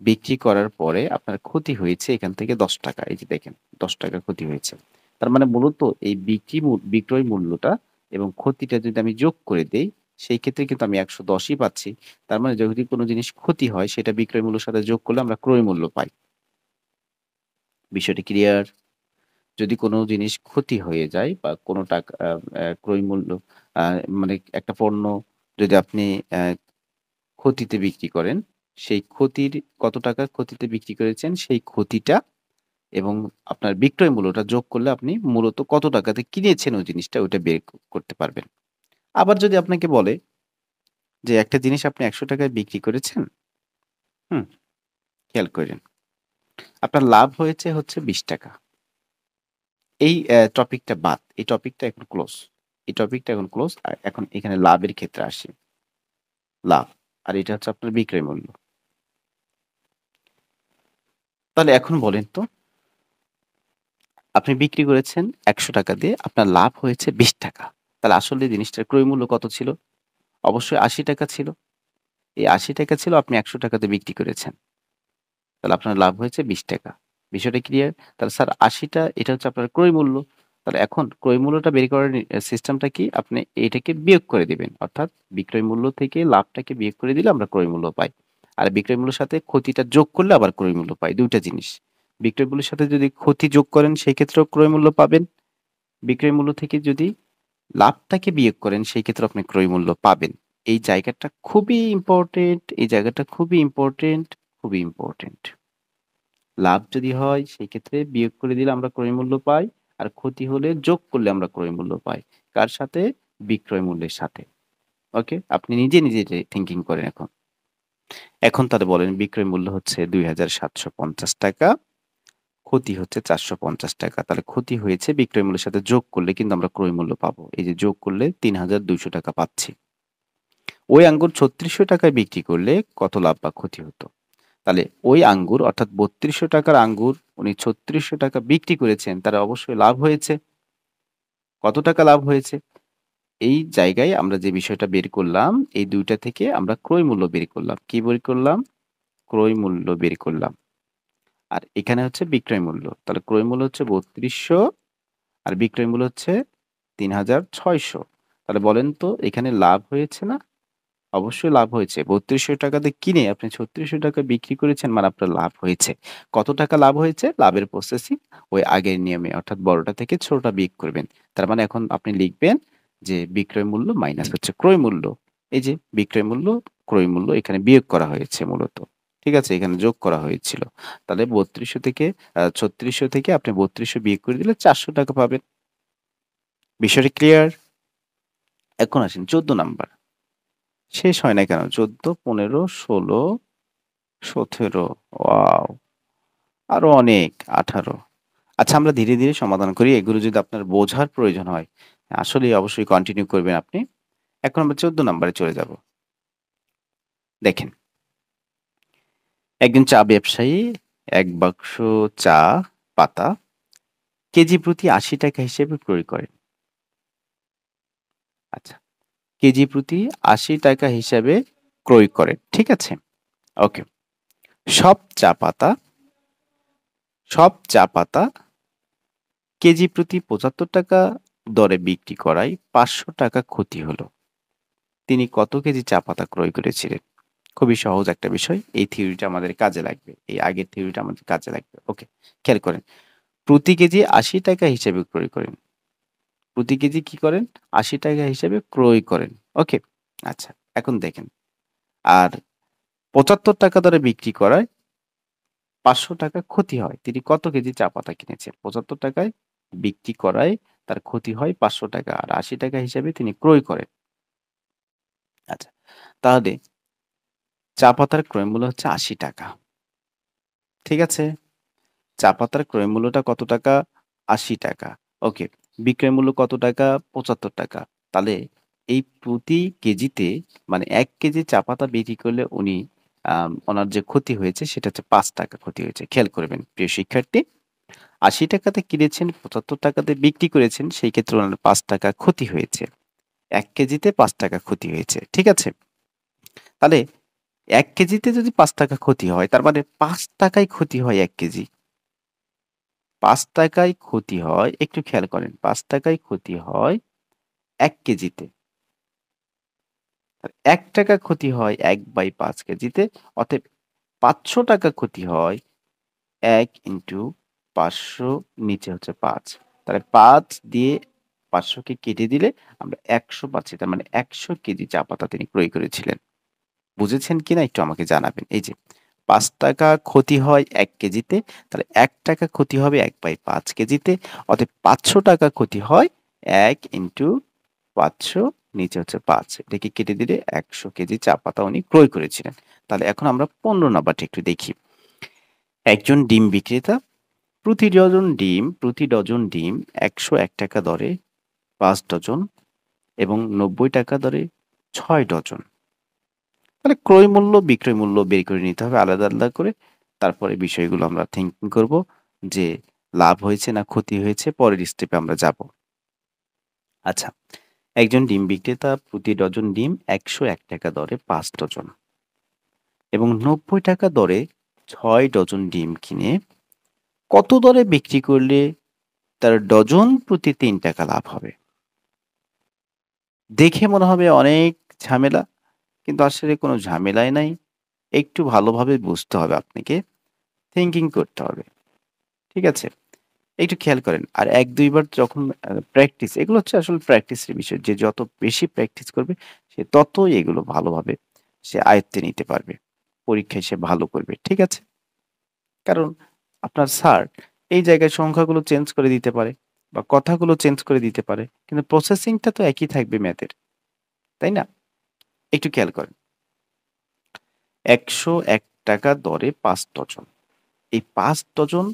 বিক্রি করার পরে আপনার ক্ষতি হয়েছে এখান থেকে ৳১০। এই যে দেখেন ৳১০ ক্ষতি হয়েছে। তার মানে মূলত এই বিক্রয় মূল্যটা এবং ক্ষতিটা যদি আমি যোগ করে দেই, সেই ক্ষেত্রে কিন্তু আমি ১১০ ই পাচ্ছি। তার মানে যদি কোন জিনিস ক্ষতি হয় সেটা বিক্রয় মূল্যের সাথে যোগ করলে আমরা ক্রয় মূল্য পাই। বিষয়টি ক্লিয়ার? যদি কোনো জিনিস ক্ষতি হয়ে যায় বা কোনো টাকা ক্রয় মূল্য আ মানে একটা পণ্য যদি আপনি ক্ষতিতে বিক্রি করেন, সেই ক্ষতির কত টাকার ক্ষতিতে বিক্রি করেছেন সেই ক্ষতিটা এবং আপনার বিক্রয় মূল্যটা যোগ করলে আপনি মূলত কত টাকাতে কিনেছেন ওই জিনিসটা ওইটা বের করতে পারবেন। আবার যদি আপনাকে বলে যে একটা জিনিস আপনি ৳১০০ বিক্রি করেছেন, হুম? খেয়াল কইরেন। আপনার লাভ হয়েছে হচ্ছে ৳২০। এই টপিকটা বাদ। এই টপিকটা এখন ক্লোজ। এই টপিকটা এখন ক্লোজ। এখন এখানে লাভের ক্ষেত্রে আসি। লাভ। আর এটা হচ্ছে আপনার বিক্রয় মূল্য। তাহলে এখন বলেন তো, আপনি বিক্রি করেছেন ৳১০০ দিয়ে, আপনার লাভ হয়েছে ৳২০। তাহলে আসলে জিনিসটার ক্রয় মূল্য কত ছিল? অবশ্যই ৳৮০ ছিল। এই ৳৮০ ছিল, আপনি ৳১০০ দিয়ে বিক্রি করেছেন। তাহলে আপনার লাভ হয়েছে ৳২০। বিষয়টা ক্লিয়ার? তাহলে স্যার ৮০ টা এটা হচ্ছে আপনার ক্রয় মূল্য। তাহলে এখন ক্রয় মূল্যটা বের করার সিস্টেমটা কি? আপনি এইটাকে বিয়োগ করে দিবেন। অর্থাৎ বিক্রয় মূল্য থেকে লাভটাকে বিয়োগ করে দিলে আমরা ক্রয় মূল্য পাই। আর বিক্রয় মূল্যের সাথে ক্ষতিটা যোগ করলে আবার ক্রয় মূল্য পাই। ২ টা জিনিস। বিক্রয় মূল্যের সাথে যদি ক্ষতি যোগ করেন সেই ক্ষেত্রেও ক্রয় মূল্য পাবেন। বিক্রয় মূল্য থেকে যদি লাভটাকে বিয়োগ করেন সেই ক্ষেত্রে আপনি ক্রয় মূল্য পাবেন। এই জায়গাটা খুবই ইম্পোর্টেন্ট, এই জায়গাটা খুবই ইম্পোর্টেন্ট, খুবই ইম্পোর্টেন্ট। লাভ যদি হয় সেই ক্ষেত্রে বিয়োগ করে দিলে আমরা ক্রয় মূল্য পাই। আর ক্ষতি হলে যোগ করলে আমরা ক্রয় মূল্য পাই। কার সাথে? বিক্রয় মূল্যের সাথে। ওকে? আপনি নিজে, নিজে যে থিংকিং করেন এখন। এখন তাহলে বলেন বিক্রয় মূল্য হচ্ছে ৳২,৭৫০, ক্ষতি হচ্ছে ৳৪৫০। তাহলে ক্ষতি হয়েছে বিক্রয় মূল্যের সাথে যোগ করলে কিন্তু আমরা ক্রয় মূল্য পাবো। এই যে যোগ করলে ৳৩,২০০ পাচ্ছি। ওই আঙ্গুর ৳৩৬০০ য় বিক্রি করলে কত লাভ বা ক্ষতি হতো? তাহলে ওই আঙ্গুর অর্থাৎ ৳৩২০০ র আঙ্গুর উনি ৳৩৬০০ বিক্রি করেছেন, তার অবশ্যই লাভ হয়েছে। কত টাকা লাভ হয়েছে? এই জায়গায় আমরা যে বিষয়টা বের করলাম, এই ২ টা থেকে আমরা ক্রয় মূল্য বের করলাম। কি বের করলাম? ক্রয় মূল্য বের করলাম। আর এখানে হচ্ছে বিক্রয় মূল্য। তাহলে ক্রয় মূল্য হচ্ছে ৩২০০ আর বিক্রয় মূল্য হচ্ছে ৩৬০০। তাহলে বলেন তো এখানে লাভ হয়েছে না? অবশ্যই লাভ হয়েছে। ৳৩২০০ দিয়ে কিনে আপনি ৳৩৬০০ বিক্রি করেছেন মানে আপনার লাভ হয়েছে। কত টাকা লাভ হয়েছে? লাভের প্রসেসিং ওই আগের নিয়মে অর্থাৎ বড়টা থেকে ছোটটা বিয়োগ করবেন। তার মানে এখন আপনি লিখবেন যে বিক্রয় মূল্য মাইনাস হচ্ছে ক্রয় মূল্য। এই যে বিক্রয় মূল্য, ক্রয় মূল্য এখানে বিয়োগ করা হয়েছে মূলত। ঠিক আছে? এখানে যোগ করা হয়েছিল। তাহলে ৩২০০ থেকে ৩৬০০ থেকে আপনি ৩২০০ বিয়োগ করে দিলে ৳৪০০ পাবেন। বিষয়টা ক্লিয়ার? এখন আসেন ১৪ নাম্বার। শেষ হয় না কেন? ১৪, ১৫, ১৬, ১৭, ওয়াও! আরো অনেক ১৮। আচ্ছা আমরা ধীরে, ধীরে সমাধান করি। এগুলো যদি আপনার বোঝার প্রয়োজন হয়, আসলেই অবশ্যই কন্টিনিউ করবেন আপনি। এখন আমরা ১৪ নাম্বারে চলে যাব। দেখেন, একজন চা ব্যবসায়ী ১ বাক্স চা পাতা কেজি প্রতি ৳৮০ হিসেবে ক্রয় করেন। আচ্ছা, কেজি প্রতি ৳৮০ হিসাবে ক্রয় করেন। ঠিক আছে? ওকে। সব চা পাতা সব চা পাতা কেজি প্রতি ৳৭৫ দরে বিক্রি করায় ৳৫০০ ক্ষতি হলো। তিনি কত কেজি চা পাতা ক্রয় করেছিলেন? খুবই সহজ একটা বিষয়। এই থিওরিটা আমাদের কাজে লাগবে। এই আগের থিওরিটা আমাদের কাজে লাগবে। ওকে, খেয়াল করেন। প্রতি কেজি ৳৮০ হিসেবে ক্রয় করেন। প্রতি কেজি কি করেন? ৮০ টাকা হিসেবে ক্রয় করেন। ওকে? আচ্ছা, এখন দেখেন। আর ৭৫ টাকা দরে বিক্রি করায় ৫০০ টাকা ক্ষতি হয়। তিনি কত কেজি চা পাতা কিনেছেন? ৭৫ টাকায় বিক্রি করায় তার ক্ষতি হয় ৫০০ টাকা। আর ৮০ টাকা হিসেবে তিনি ক্রয় করেন। আচ্ছা, তাহলে চা পাতার ক্রয় মূল্য হচ্ছে ৮০ টাকা। ঠিক আছে? চা পাতার ক্রয় মূল্যটা কত টাকা? ৮০ টাকা। ওকে। বিক্রয় মূল্য কত টাকা? ৭৫ টাকা। তাহলে এই প্রতি কেজিতে মানে ১ কেজি চা পাতা বিক্রি করলে উনি ওনার যে ক্ষতি হয়েছে সেটা হচ্ছে ৳৫ ক্ষতি হয়েছে। খেয়াল করবেন প্রিয় শিক্ষার্থী। ৳৮০ কিনেছেন, ৳৭৫ বিক্রি করেছেন, সেই ক্ষেত্রে উনার ৳৫ ক্ষতি হয়েছে। ১ কেজিতে ৳৫ ক্ষতি হয়েছে। ঠিক আছে? তাহলে ১ কেজিতে যদি ৳৫ ক্ষতি হয় তার মানে ৳৫ য় ক্ষতি হয় ১ কেজি। ৳৫ য় ক্ষতি হয়, একটু খেয়াল করেন। ৳৫ য় ক্ষতি হয় ১ কেজিতে। আর ৳১ ক্ষতি হয় ১/৫ কেজিতে। অতএব ৳৫০০ ক্ষতি হয় ১ ইন্টু ৫০০ নিচে হচ্ছে ৫। তাহলে ৫ দিয়ে ৫০০ কে কেটে দিলে আমরা ১০০ পাচ্ছি। তার মানে ১০০ কেজি চা পাতা তিনি ক্রয় করেছিলেন। বুঝেছেন কিনা একটু আমাকে জানাবেন। এই যে ৳৫ ক্ষতি হয় ১ কেজিতে, তাহলে ৳১ ক্ষতি হবে ১/৫ কেজিতে। অতএব ৳৫০০ ক্ষতি হয় ১ ইন্টু ৫০০ নিচে হচ্ছে ৫। এটাকে কেটে দিলে ১০০ কেজি চা পাতা উনি ক্রয় করেছিলেন। তাহলে এখন আমরা ১৫ নাম্বারটা একটু দেখি। একজন ডিম বিক্রেতা প্রতি ডজন ডিম ৳১০১ দরে ৫ ডজন এবং ৳৯০ দরে ৬ ডজন। তাহলে ক্রয় মূল্য, বিক্রয় মূল্য বের করে নিতে হবে আলাদা, আলাদা করে। তারপরে বিষয়গুলো আমরা থিংকিং করব যে লাভ হয়েছে না ক্ষতি হয়েছে, পরের স্টেপে আমরা যাব। আচ্ছা, একজন ডিম বিক্রেতা প্রতি ডজন ডিম ৳১০১ দরে ৫ ডজন এবং ৳৯০ দরে ৬ ডজন ডিম কিনে কত দরে বিক্রি করলে তার ডজন প্রতি ৳৩ লাভ হবে? দেখে মনে হবে অনেক ঝামেলা, কিন্তু আসলে কোনো ঝামেলাই নাই। একটু ভালোভাবে বুঝতে হবে আপনাকে, থিংকিং করতে হবে। ঠিক আছে? একটু খেয়াল করেন। আর ১-২ বার যখন প্র্যাকটিস এগুলো হচ্ছে আসলে প্র্যাকটিসের বিষয়। যে যত বেশি প্র্যাকটিস করবে সে ততই এগুলো ভালোভাবে সে আয়ত্তে নিতে পারবে। পরীক্ষায় সে ভালো করবে। ঠিক আছে? কারণ আপনার স্যার এই জায়গায় সংখ্যাগুলো চেঞ্জ করে দিতে পারে বা কথাগুলো চেঞ্জ করে দিতে পারে। কিন্তু প্রসেসিংটা তো একই থাকবে ম্যাথের। তাই না? একটু খেয়াল করেন। ৳১০১ দরে ৫ ডজন। এই ৫ ডজন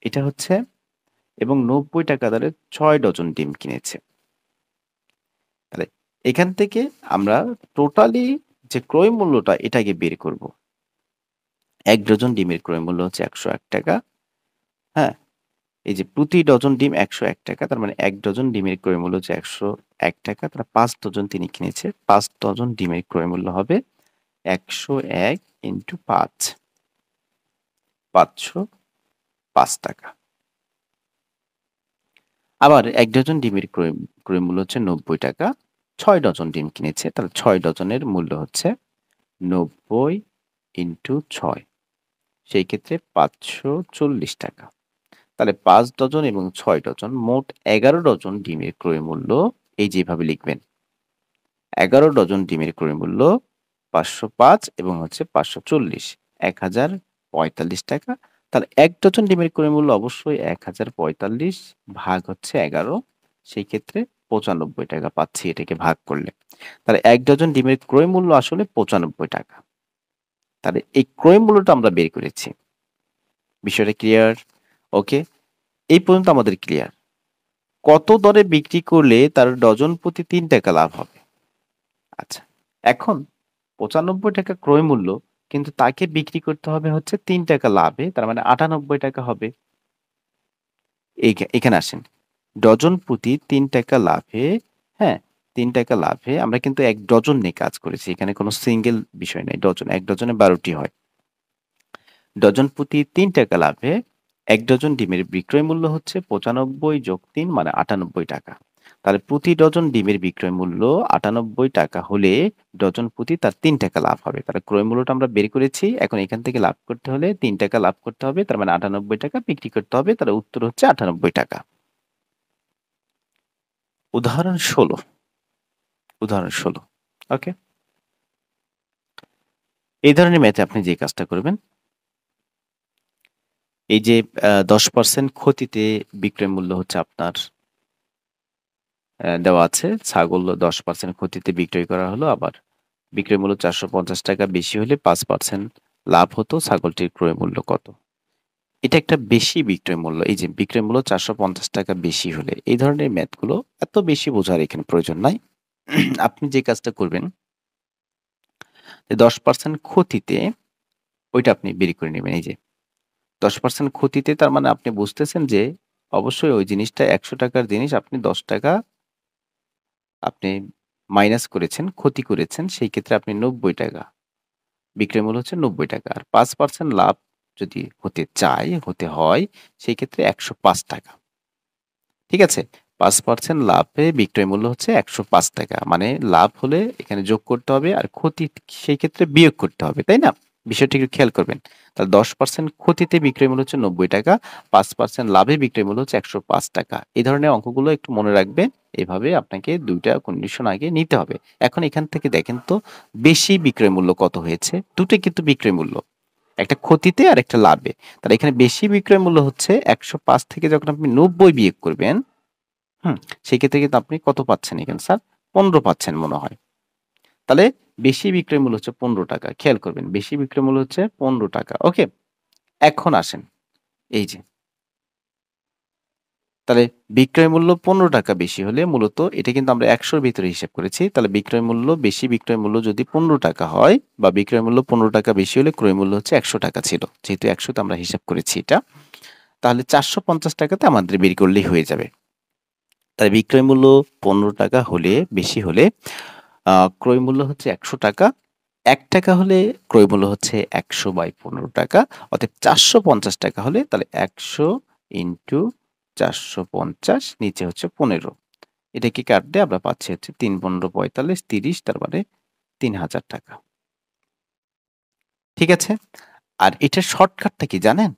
এটা হচ্ছে এবং ৳৯০ দরে ৬ ডজন ডিম কিনেছে। তাহলে এখান থেকে আমরা টোটালি যে ক্রয় মূল্যটা এটা আগে বের করব। ১ ডজন ডিমের ক্রয় মূল্য হচ্ছে ৳১০১। হ্যাঁ? এই যে প্রতি ডজন ডিম ৳১০১ তার মানে ১ ডজন ডিমের ক্রয় মূল্য হচ্ছে ৳১০১ তাহলে ৫ ডজন তিনি কিনেছে। ৫ ডজন ডিমের ক্রয় মূল্য হবে ১০১ ইন্টু ৫, ৳৫০৫। আবার ১ ডজন ডিমের ক্রয় মূল্য হচ্ছে ৳৯০। ৬ ডজন ডিম কিনেছে। তাহলে ৬ ডজনের মূল্য হচ্ছে ৯০ ইন্টু ৬। সেই ক্ষেত্রে ৳৫৪০। তাহলে ৫ ডজন এবং ৬ ডজন মোট ১১ ডজন ডিমের ক্রয় মূল্য এই যে এভাবে লিখবেন। ১১ ডজন ডিমের ক্রয় মূল্য ৫০৫ এবং হচ্ছে ৫৪০, ৳১,০৪৫। তাহলে ১ ডজন ডিমের ক্রয় মূল্য অবশ্যই ১,০৪৫ ভাগ হচ্ছে ১১, সেই ক্ষেত্রে ৳৯৫ পাচ্ছি এটাকে ভাগ করলে। তাহলে ১ ডজন ডিমের ক্রয় মূল্য আসলে ৳৯৫। তাহলে এই ক্রয় মূল্যটা আমরা বের করেছি। বিষয়টা ক্লিয়ার? ওকে? এই পর্যন্ত আমাদের ক্লিয়ার। কত দরে বিক্রি করলে তার ডজন প্রতি ৳৩ লাভ হবে? আচ্ছা। এখন ৳৯৫ ক্রয় মূল্য কিন্তু তাকে বিক্রি করতে হবে হচ্ছে ৳৩ লাভে, তার মানে ৳৯৮ হবে। এখানে আসেন। ডজন প্রতি ৳৩ লাভে, হ্যাঁ? ৳৩ লাভে আমরা কিন্তু ১ ডজন নিয়ে কাজ করেছি। এখানে কোনো সিঙ্গেল বিষয় নাই। ডজন, ১ ডজনে ১২ টি হয়। ডজন প্রতি ৳৩ লাভে ১ ডজন ডিমের বিক্রয় মূল্য হচ্ছে ৯৫ যোগ ৩ মানে ৳৯৮। তাহলে প্রতি ডজন ডিমের বিক্রয় মূল্য ৳৯৮ হলে ডজন প্রতি তার ৳৩ লাভ হবে। তাহলে ক্রয় মূল্যটা আমরা বের করেছি। এখন এখান থেকে লাভ করতে হলে ৳৩ লাভ করতে হবে। তার মানে ৳৯৮ বিক্রি করতে হবে। তাহলে উত্তর হচ্ছে ৳৯৮। উদাহরণ 16, ওকে। এই ধরনের ম্যাথে আপনি যে কাজটা করবেন, এই যে 10% ক্ষতিতে বিক্রয় মূল্য হচ্ছে আপনার দেওয়া আছে। ছাগল 10% ক্ষতিতে বিক্রয় করা হলো, আবার বিক্রয় মূল্য 450 টাকা বেশি হলে 5% লাভ হতো। ছাগলটির ক্রয় মূল্য কত? এটা একটা বেশি বিক্রয় মূল্য। এই যে বিক্রয় মূল্য 450 টাকা বেশি হলে, এই ধরনের ম্যাথগুলো এত বেশি বোঝার এখানে প্রয়োজন নাই। আপনি যে কাজটা করবেন, যে 10% ক্ষতিতে ওইটা আপনি বের করে নেবেন। এই যে 10% ক্ষতিতে, তার মানে আপনি বুঝতেছেন যে অবশ্যই ওই জিনিসটা 100 টাকার জিনিস আপনি 10 টাকা আপনি মাইনাস করেছেন, ক্ষতি করেছেন। সেই ক্ষেত্রে আপনি 90 টাকা, বিক্রয় মূল্য হচ্ছে 90 টাকা। আর 5% লাভ যদি হতে হয়, সেই ক্ষেত্রে 105 টাকা। ঠিক আছে? 5% লাভে বিক্রয় মূল্য হচ্ছে 105 টাকা। মানে লাভ হলে এখানে যোগ করতে হবে, আর ক্ষতি সেই ক্ষেত্রে বিয়োগ করতে হবে। তাই না? বিষয়টি একটু খেয়াল করবেন। তাহলে 10% ক্ষতিতে বিক্রয় মূল্য হচ্ছে 90 টাকা, 5% লাভে বিক্রয় মূল্য হচ্ছে 105 টাকা। এই ধরনের অঙ্কগুলো একটু মনে রাখবেন। এভাবে আপনাকে ২ টা কন্ডিশন আগে নিতে হবে। এখন এখান থেকে দেখেন তো বেশি বিক্রয় মূল্য কত হয়েছে? দুটোই কিন্তু বিক্রয় মূল্য। একটা ক্ষতিতে আর একটা লাভে। তাহলে এখানে বেশি বিক্রয় মূল্য হচ্ছে ১০৫ থেকে যখন আপনি ৯০ বিয়োগ করবেন, হুম, সেক্ষেত্রে কিন্তু আপনি কত পাচ্ছেন এখানে স্যার? ১৫ পাচ্ছেন মনে হয়। তাহলে বেশি বিক্রয় মূল্য হচ্ছে ১৫ টাকা। খেয়াল করবেন, বেশি বিক্রয় মূল্য হচ্ছে ১৫ টাকা। ওকে? এখন আসেন, এই যে তাহলে বিক্রয় মূল্য ১৫ টাকা বেশি হলে মূলত এটা কিন্তু আমরা ১০০ র ভিতরে হিসাব করেছি। তাহলে বিক্রয় মূল্য যদি ১৫ টাকা হয়, বা বিক্রয় মূল্য ১৫ টাকা বেশি হলে ক্রয় মূল্য হচ্ছে ১০০ টাকা ছিল। যেহেতু ১০০ তে আমরা হিসাব করেছি এটা। তাহলে ৪৫০ টাকাতে আমাদের বের করলেই হয়ে যাবে। তাহলে বিক্রয় মূল্য ১৫ টাকা হলে, বেশি হলে ক্রয় মূল্য হচ্ছে ১০০ টাকা। ৳১ হলে ক্রয় মূল্য হচ্ছে ১০০/১৫ টাকা। অতএব ৪৫০ টাকা হলে তাহলে ১০০ ইন্টু ৪৫০, নিচে হচ্ছে ১৫। এটাকে কাটলে আমরা পাচ্ছি হচ্ছে ৩×১৫=৪৫, ৩০, তার মানে ৳৩,০০০ টাকা। ঠিক আছে? আর এটার শর্টকাটটা কি জানেন?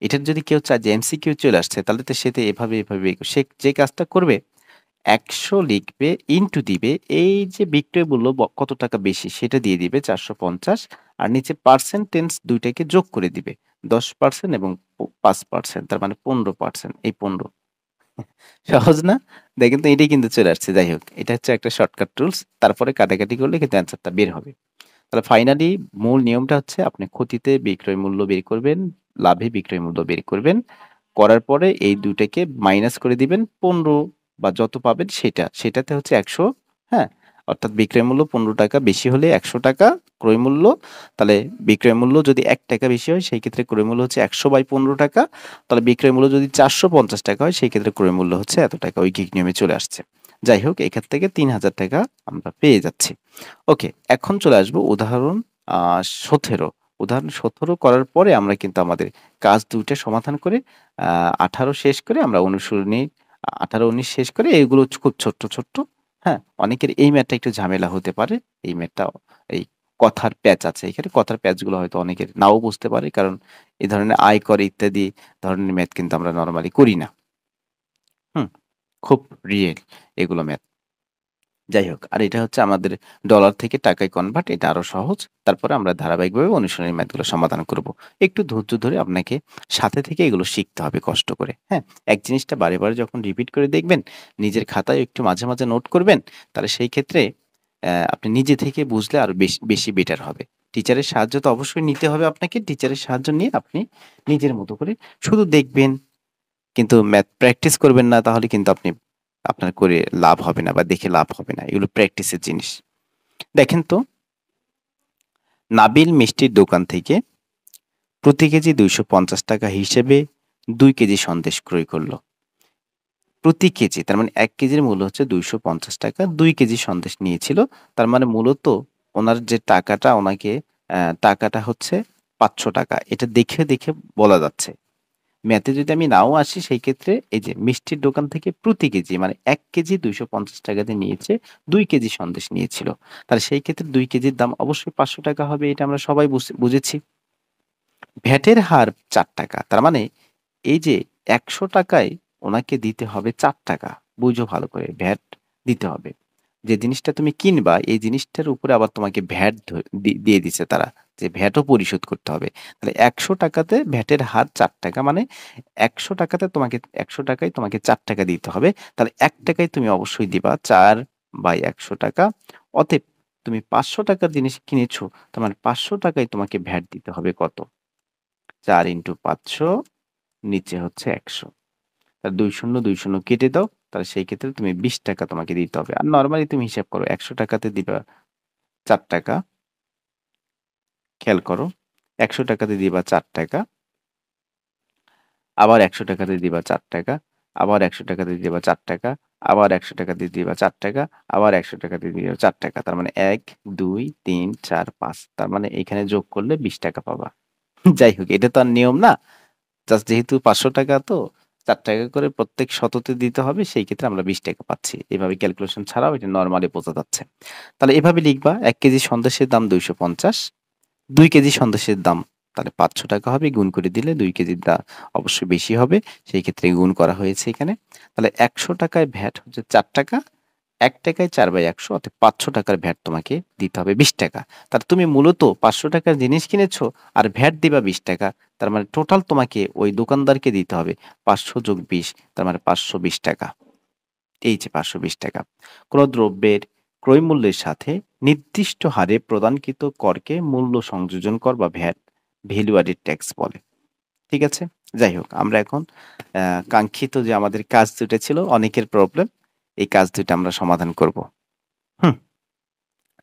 এটার যদি কেউ চায় যে এমসিকিউ চলে আসছে, তাহলে তো সে তো এভাবে সে যে কাজটা করবে, ১০০ লিখবে, ইন্টু দিবে এই যে বিক্রয় মূল্য কত টাকা বেশি সেটা দিয়ে দিবে ৪৫০, আর নিচে পার্সেন্টেজ ২ টাকে যোগ করে দিবে। ১০% এবং ৫%, তার মানে ১৫%, এই ১৫। সহজ না? দেখেন তো, এটাই কিন্তু চলে আসছে। যাই হোক, এটা হচ্ছে একটা শর্টকাট টুলস। তারপরে কাটাকাটি করলে কিন্তু অ্যান্সারটা বের হবে। তাহলে ফাইনালি মূল নিয়মটা হচ্ছে আপনি ক্ষতিতে বিক্রয় মূল্য বের করবেন, লাভে বিক্রয় মূল্য বের করবেন। করার পরে এই ২ টাকে মাইনাস করে দিবেন ১৫, বা যত পাবেন সেটা। সেটাতে হচ্ছে ১০০, হ্যাঁ? অর্থাৎ বিক্রয় মূল্য ৳১৫ বেশি হলে ৳১০০ ক্রয় মূল্য। তাহলে বিক্রয় মূল্য যদি ৳১ বেশি হয়, সেই ক্ষেত্রে ক্রয় মূল্য হচ্ছে ১০০/১৫ টাকা। তাহলে বিক্রয় মূল্য যদি ৳৪৫০ হয়, সেই ক্ষেত্রে ক্রয় মূল্য হচ্ছে এত টাকা। ঐকিক নিয়মে চলে আসছে। যাই হোক, এখান থেকে ৳৩,০০০ আমরা পেয়ে যাচ্ছি। ওকে, এখন চলে আসবো উদাহরণ আ ১৭। উদাহরণ ১৭ করার পরে আমরা কিন্তু আমাদের কাজ ২ টা সমাধান করে ১৮ শেষ করে আমরা অনুসরণী ১৮-১৯ শেষ করে এগুলো খুব ছোট্ট, হ্যাঁ? অনেকের এই ম্যাথটা একটু ঝামেলা হতে পারে। এই ম্যাথটা, এই কথার প্যাচ আছে এখানে। কথার প্যাচগুলো হয়তো অনেকের নাও বুঝতে পারে। কারণ এ ধরনের আয়কর ইত্যাদি ধরনের ম্যাথ কিন্তু আমরা নরমালি করি না। হুম? খুব রিয়েল এগুলো ম্যাথ। যাই হোক, আর এটা হচ্ছে আমাদের ডলার থেকে টাকায় কনভার্ট, এটা আরো সহজ। তারপরে আমরা ধারাবাহিকভাবে অনুশীলনী ম্যাথগুলো সমাধান করব। একটু ধৈর্য ধরে আপনাকে সাথে থেকে এগুলো শিখতে হবে কষ্ট করে, হ্যাঁ? এক জিনিসটা বারে যখন রিপিট করে দেখবেন, নিজের খাতায় একটু মাঝে নোট করবেন, তাহলে সেই ক্ষেত্রে আপনি নিজে থেকে বুঝলে আরো বেশি বেটার হবে। টিচারের সাহায্য তো অবশ্যই নিতে হবে আপনাকে। টিচারের সাহায্য নিয়ে আপনি নিজের মতো করে শুধু দেখবেন, কিন্তু ম্যাথ প্র্যাকটিস করবেন না, তাহলে কিন্তু আপনার করে লাভ হবে না, বা দেখে লাভ হবে না। এগুলো প্র্যাকটিসের জিনিস। দেখেন তো, নাবিল মিষ্টির দোকান থেকে প্রতি কেজি ৳২৫০ হিসেবে ২ কেজি সন্দেশ ক্রয় করল। প্রতি কেজি, তার মানে ১ কেজির মূল্য হচ্ছে ৳২৫০, ২ কেজি সন্দেশ নিয়েছিল। তার মানে মূলত ওনার যে টাকাটা, ওনাকে টাকাটা হচ্ছে ৳৫০০। এটা দেখে বলা যাচ্ছে। ম্যাথে যদি আমি নাও আসি, সেই ক্ষেত্রে এই যে মিষ্টির দোকান থেকে প্রতি কেজি, মানে ১ কেজি ৳২৫০ দিয়ে নিয়েছে, ২ কেজি সন্দেশ নিয়েছিল। তাহলে সেই ক্ষেত্রে ২ কেজির দাম অবশ্যই ৳৫০০ হবে, এটা আমরা সবাই বুঝেছি। ভ্যাটের হার ৳৪। তার মানে এই যে ৳১০০ য় ওনাকে দিতে হবে ৳৪। বুঝো ভালো করে। ভ্যাট দিতে হবে। যে জিনিসটা তুমি কিনবা এই জিনিসটার উপরে আবার তোমাকে ভ্যাট দিয়ে দিছে তারা। যে ভ্যাটও পরিশোধ করতে হবে। তাহলে ৳১০০ ভ্যাটের হার ৳৪ মানে ৳১০০ তোমাকে ৳১০০ তোমাকে ৳৪ দিতে হবে। তাহলে ৳১ তুমি অবশ্যই দিবা 4/১০০। অতএব তুমি ৳৫০০ জিনিস কিনেছো, তার মানে ৳৫০০ তোমাকে ভ্যাট দিতে হবে কত? ৪ × ৫০০ নিচে হচ্ছে ১০০। তাহলে ২ শূন্য ২ শূন্য কেটে দাও। তাহলে সেই ক্ষেত্রে তুমি ৳২০ তোমাকে দিতে হবে। আর নরমালি তুমি হিসাব করো ৳১০০ তে দিবা ৳৪, খেয়াল করো। ৳১০০ তে দিবা ৳৪, আবার ৳১০০ তে দিবা ৳৪, আবার ৳১০০ দিয়ে দিবা ৳৪, আবার ৳১০০ দিয়ে দিবা ৳৪, আবার ৳১০০ দিয়ে দিবা ৳৪। তার মানে ১, ২, ৩, ৪, ৫। তার মানে এখানে যোগ করলে ৳২০ পাবা। যাই হোক এটা তো আর নিয়ম না। জাস্ট যেহেতু ৳৫০০ তো ৳৪ করে প্রত্যেক শততে দিতে হবে সেই ক্ষেত্রে আমরা ৳২০ পাচ্ছি। এভাবে ক্যালকুলেশন ছাড়াও এটা নরমালি বোঝা যাচ্ছে। তাহলে এভাবে লিখবা ১ কেজি সন্দেশের দাম ৳২৫০, ২ কেজি সন্দেশের দাম তাহলে ৳৫০০ হবে। গুণ করে দিলে ২ কেজির অবশ্যই বেশি হবে। সেই ক্ষেত্রে গুণ করা হয়েছে এখানে। তাহলে ৳১০০ য় ভ্যাট হচ্ছে ৳৪, ৳১ য় ৪/১০০ অর্থাৎ ৳৫০০ র ভ্যাট তোমাকে দিতে হবে ৳২০। তাহলে তুমি মূলত ৳৫০০ র জিনিস কিনেছো আর ভ্যাট দিবা ৳২০। তার মানে টোটাল তোমাকে ওই দোকানদারকে দিতে হবে ৫০০ + ২০ তার মানে ৳৫২০। এই যে ৳৫২০। কোনো দ্রব্যের ক্রয় মূল্যের সাথে নির্দিষ্ট হারে প্রদানকৃত করকে মূল্য সংযোজন কর বা ভ্যাট, ভ্যালু অ্যাডেড ট্যাক্স বলে। ঠিক আছে? যাই হোক আমরা এখন কাঙ্ক্ষিত যে আমাদের কাজ ২ টা ছিল অনেকের প্রবলেম। এই কাজ ২ টা আমরা সমাধান করব। হুম?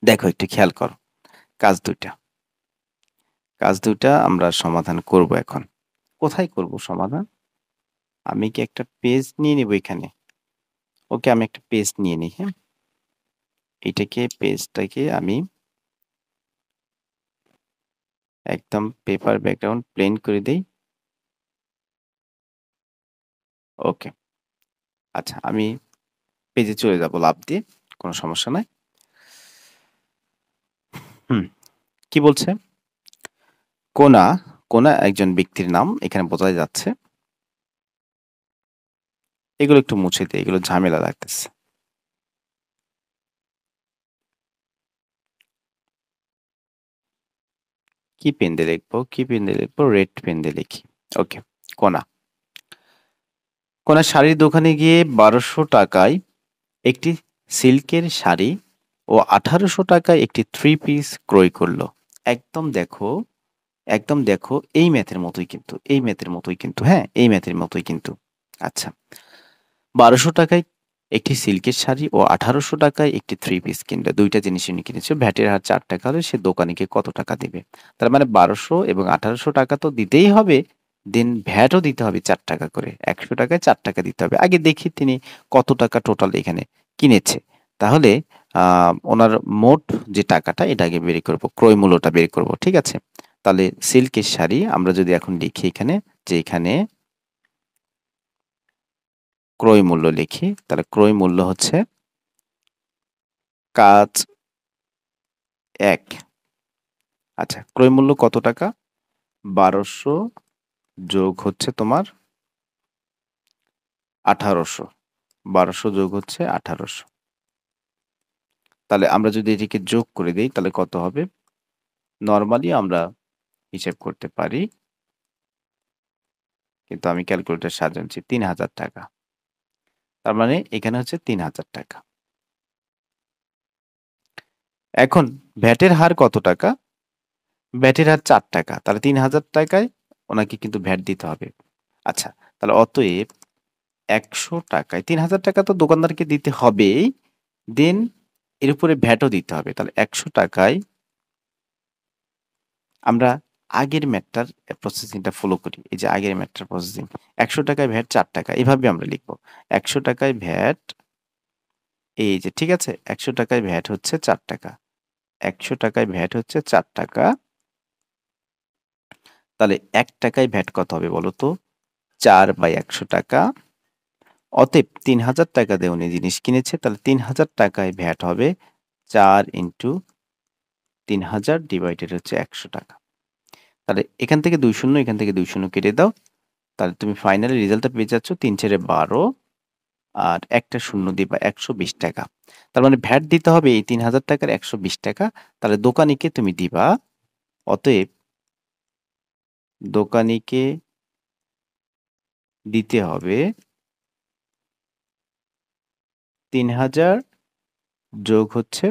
দেখো একটু খেয়াল করো। কাজ ২ টা। কাজ ২ টা আমরা সমাধান করব এখন। কোথায় করব সমাধান? আমি কি একটা পেজ নিয়ে নিব এখানে? ওকে আমি একটা পেজ নিয়ে নিই, হ্যাঁ? পেজটাকে আমি একদম পেপার ব্যাকগ্রাউন্ড প্লেন করে দেই। ওকে। আচ্ছা আমি পেজে চলে যাব লাফ দিয়ে। কোনো সমস্যা নাই। হুম, কি বলছে? কোনা, কোনা একজন ব্যক্তির নাম এখানে বোঝাই যাচ্ছে। এগুলো একটু মুছে দেই। এগুলো ঝামেলা লাগতেছে। কি পেন দিয়ে লিখবো? কি পেন দিয়ে লিখবো? রেড পেন দিয়ে লিখি। ওকে। কোনা। কোনা শাড়ির দোকানে গিয়ে ৳১২০০ একটি সিল্কের শাড়ি ও ৳১৮০০ একটি থ্রি পিস ক্রয় করল। একদম দেখো, একদম দেখো এই ম্যাথের মতোই কিন্তু। এই ম্যাথের মতোই কিন্তু, হ্যাঁ? এই ম্যাথের মতোই কিন্তু। আচ্ছা। ৳১২০০ য় একটি সিল্কের শাড়ি ও ৳১৮০০ য় একটি থ্রি পিস কিনল। ২ টা জিনিস উনি কিনেছে। ভ্যাটের হার ৳৪ হলে সে দোকানীকে কত টাকা দিবে? তার মানে ১২০০ এবং ৳১৮০০ তো দিতেই হবে। দেন ভ্যাটও দিতে হবে ৳৪ করে। ৳১০০ য় ৳৪ দিতে হবে। আগে দেখি তিনি কত টাকা টোটাল এখানে কিনেছে। তাহলে আ উনার মোট যে টাকাটা এটা আগে বের করব। ক্রয় মূল্যটা বের করব। ঠিক আছে? তাহলে সিল্কের শাড়ি আমরা যদি এখন লিখি এখানে যে এখানে ক্রয় মূল্য লিখি, তাহলে ক্রয় মূল্য হচ্ছে কাজ ১। আচ্ছা, ক্রয় মূল্য কত টাকা? ১২০০ যোগ হচ্ছে তোমার ১৮০০। ১২০০ যোগ হচ্ছে ১৮০০। তাহলে আমরা যদি এটিকে যোগ করে দেই তাহলে কত হবে? নরমালি আমরা হিসেব করতে পারি। কিন্তু আমি ক্যালকুলেটর সাহায্যে নিচ্ছি ৳৩,০০০। তার মানে এখানে হচ্ছে ৳৩,০০০। এখন ভ্যাটের হার কত টাকা? ভ্যাটের হার ৳৪। তাহলে ৳৩,০০০ য় ওনাকে কিন্তু ভ্যাট দিতে হবে। আচ্ছা, তাহলে অতএব ৳১০০ য় ৳৩,০০০ তো দোকানদারকে দিতে হবেই। দেন এর উপরে ভ্যাটও দিতে হবে। তাহলে ৳১০০ য় আমরা আগের ম্যাথটার প্রসেসিংটা ফলো করি। এই যে আগের ম্যাথটার প্রসেসিং। ৳১০০ য় ভ্যাট ৳৪ এভাবে আমরা লিখব। ৳১০০ য় ভ্যাট এই যে ঠিক আছে? ৳১০০ য় ভ্যাট হচ্ছে ৳৪। ৳১০০ য় ভ্যাট হচ্ছে ৳৪। তাহলে ৳১ য় ভ্যাট কত হবে বলো তো? ৪/১০০। অতএব ৳৩,০০০ দিয়ে উনি জিনিস কিনেছে। তাহলে ৳৩,০০০ য় ভ্যাট হবে ৪ × ৩,০০০ ডিভাইডেড হচ্ছে ৳১০০। তাহলে এখান থেকে ২ শূন্য, এখান থেকে ২ শূন্য কেটে দাও। তাহলে তুমি ফাইনালি রেজাল্টটা পেয়ে যাচ্ছ ৩ × ৪ = ১২ আর একটা শূন্য দিবা ১২০ টাকা। তার মানে ভ্যাট দিতে হবে এই ৩,০০০ টাকার ১২০ টাকা। তাহলে দোকানীকে তুমি দিবা, অতএব দোকানীকে দিতে হবে ৩,০০০ যোগ হচ্ছে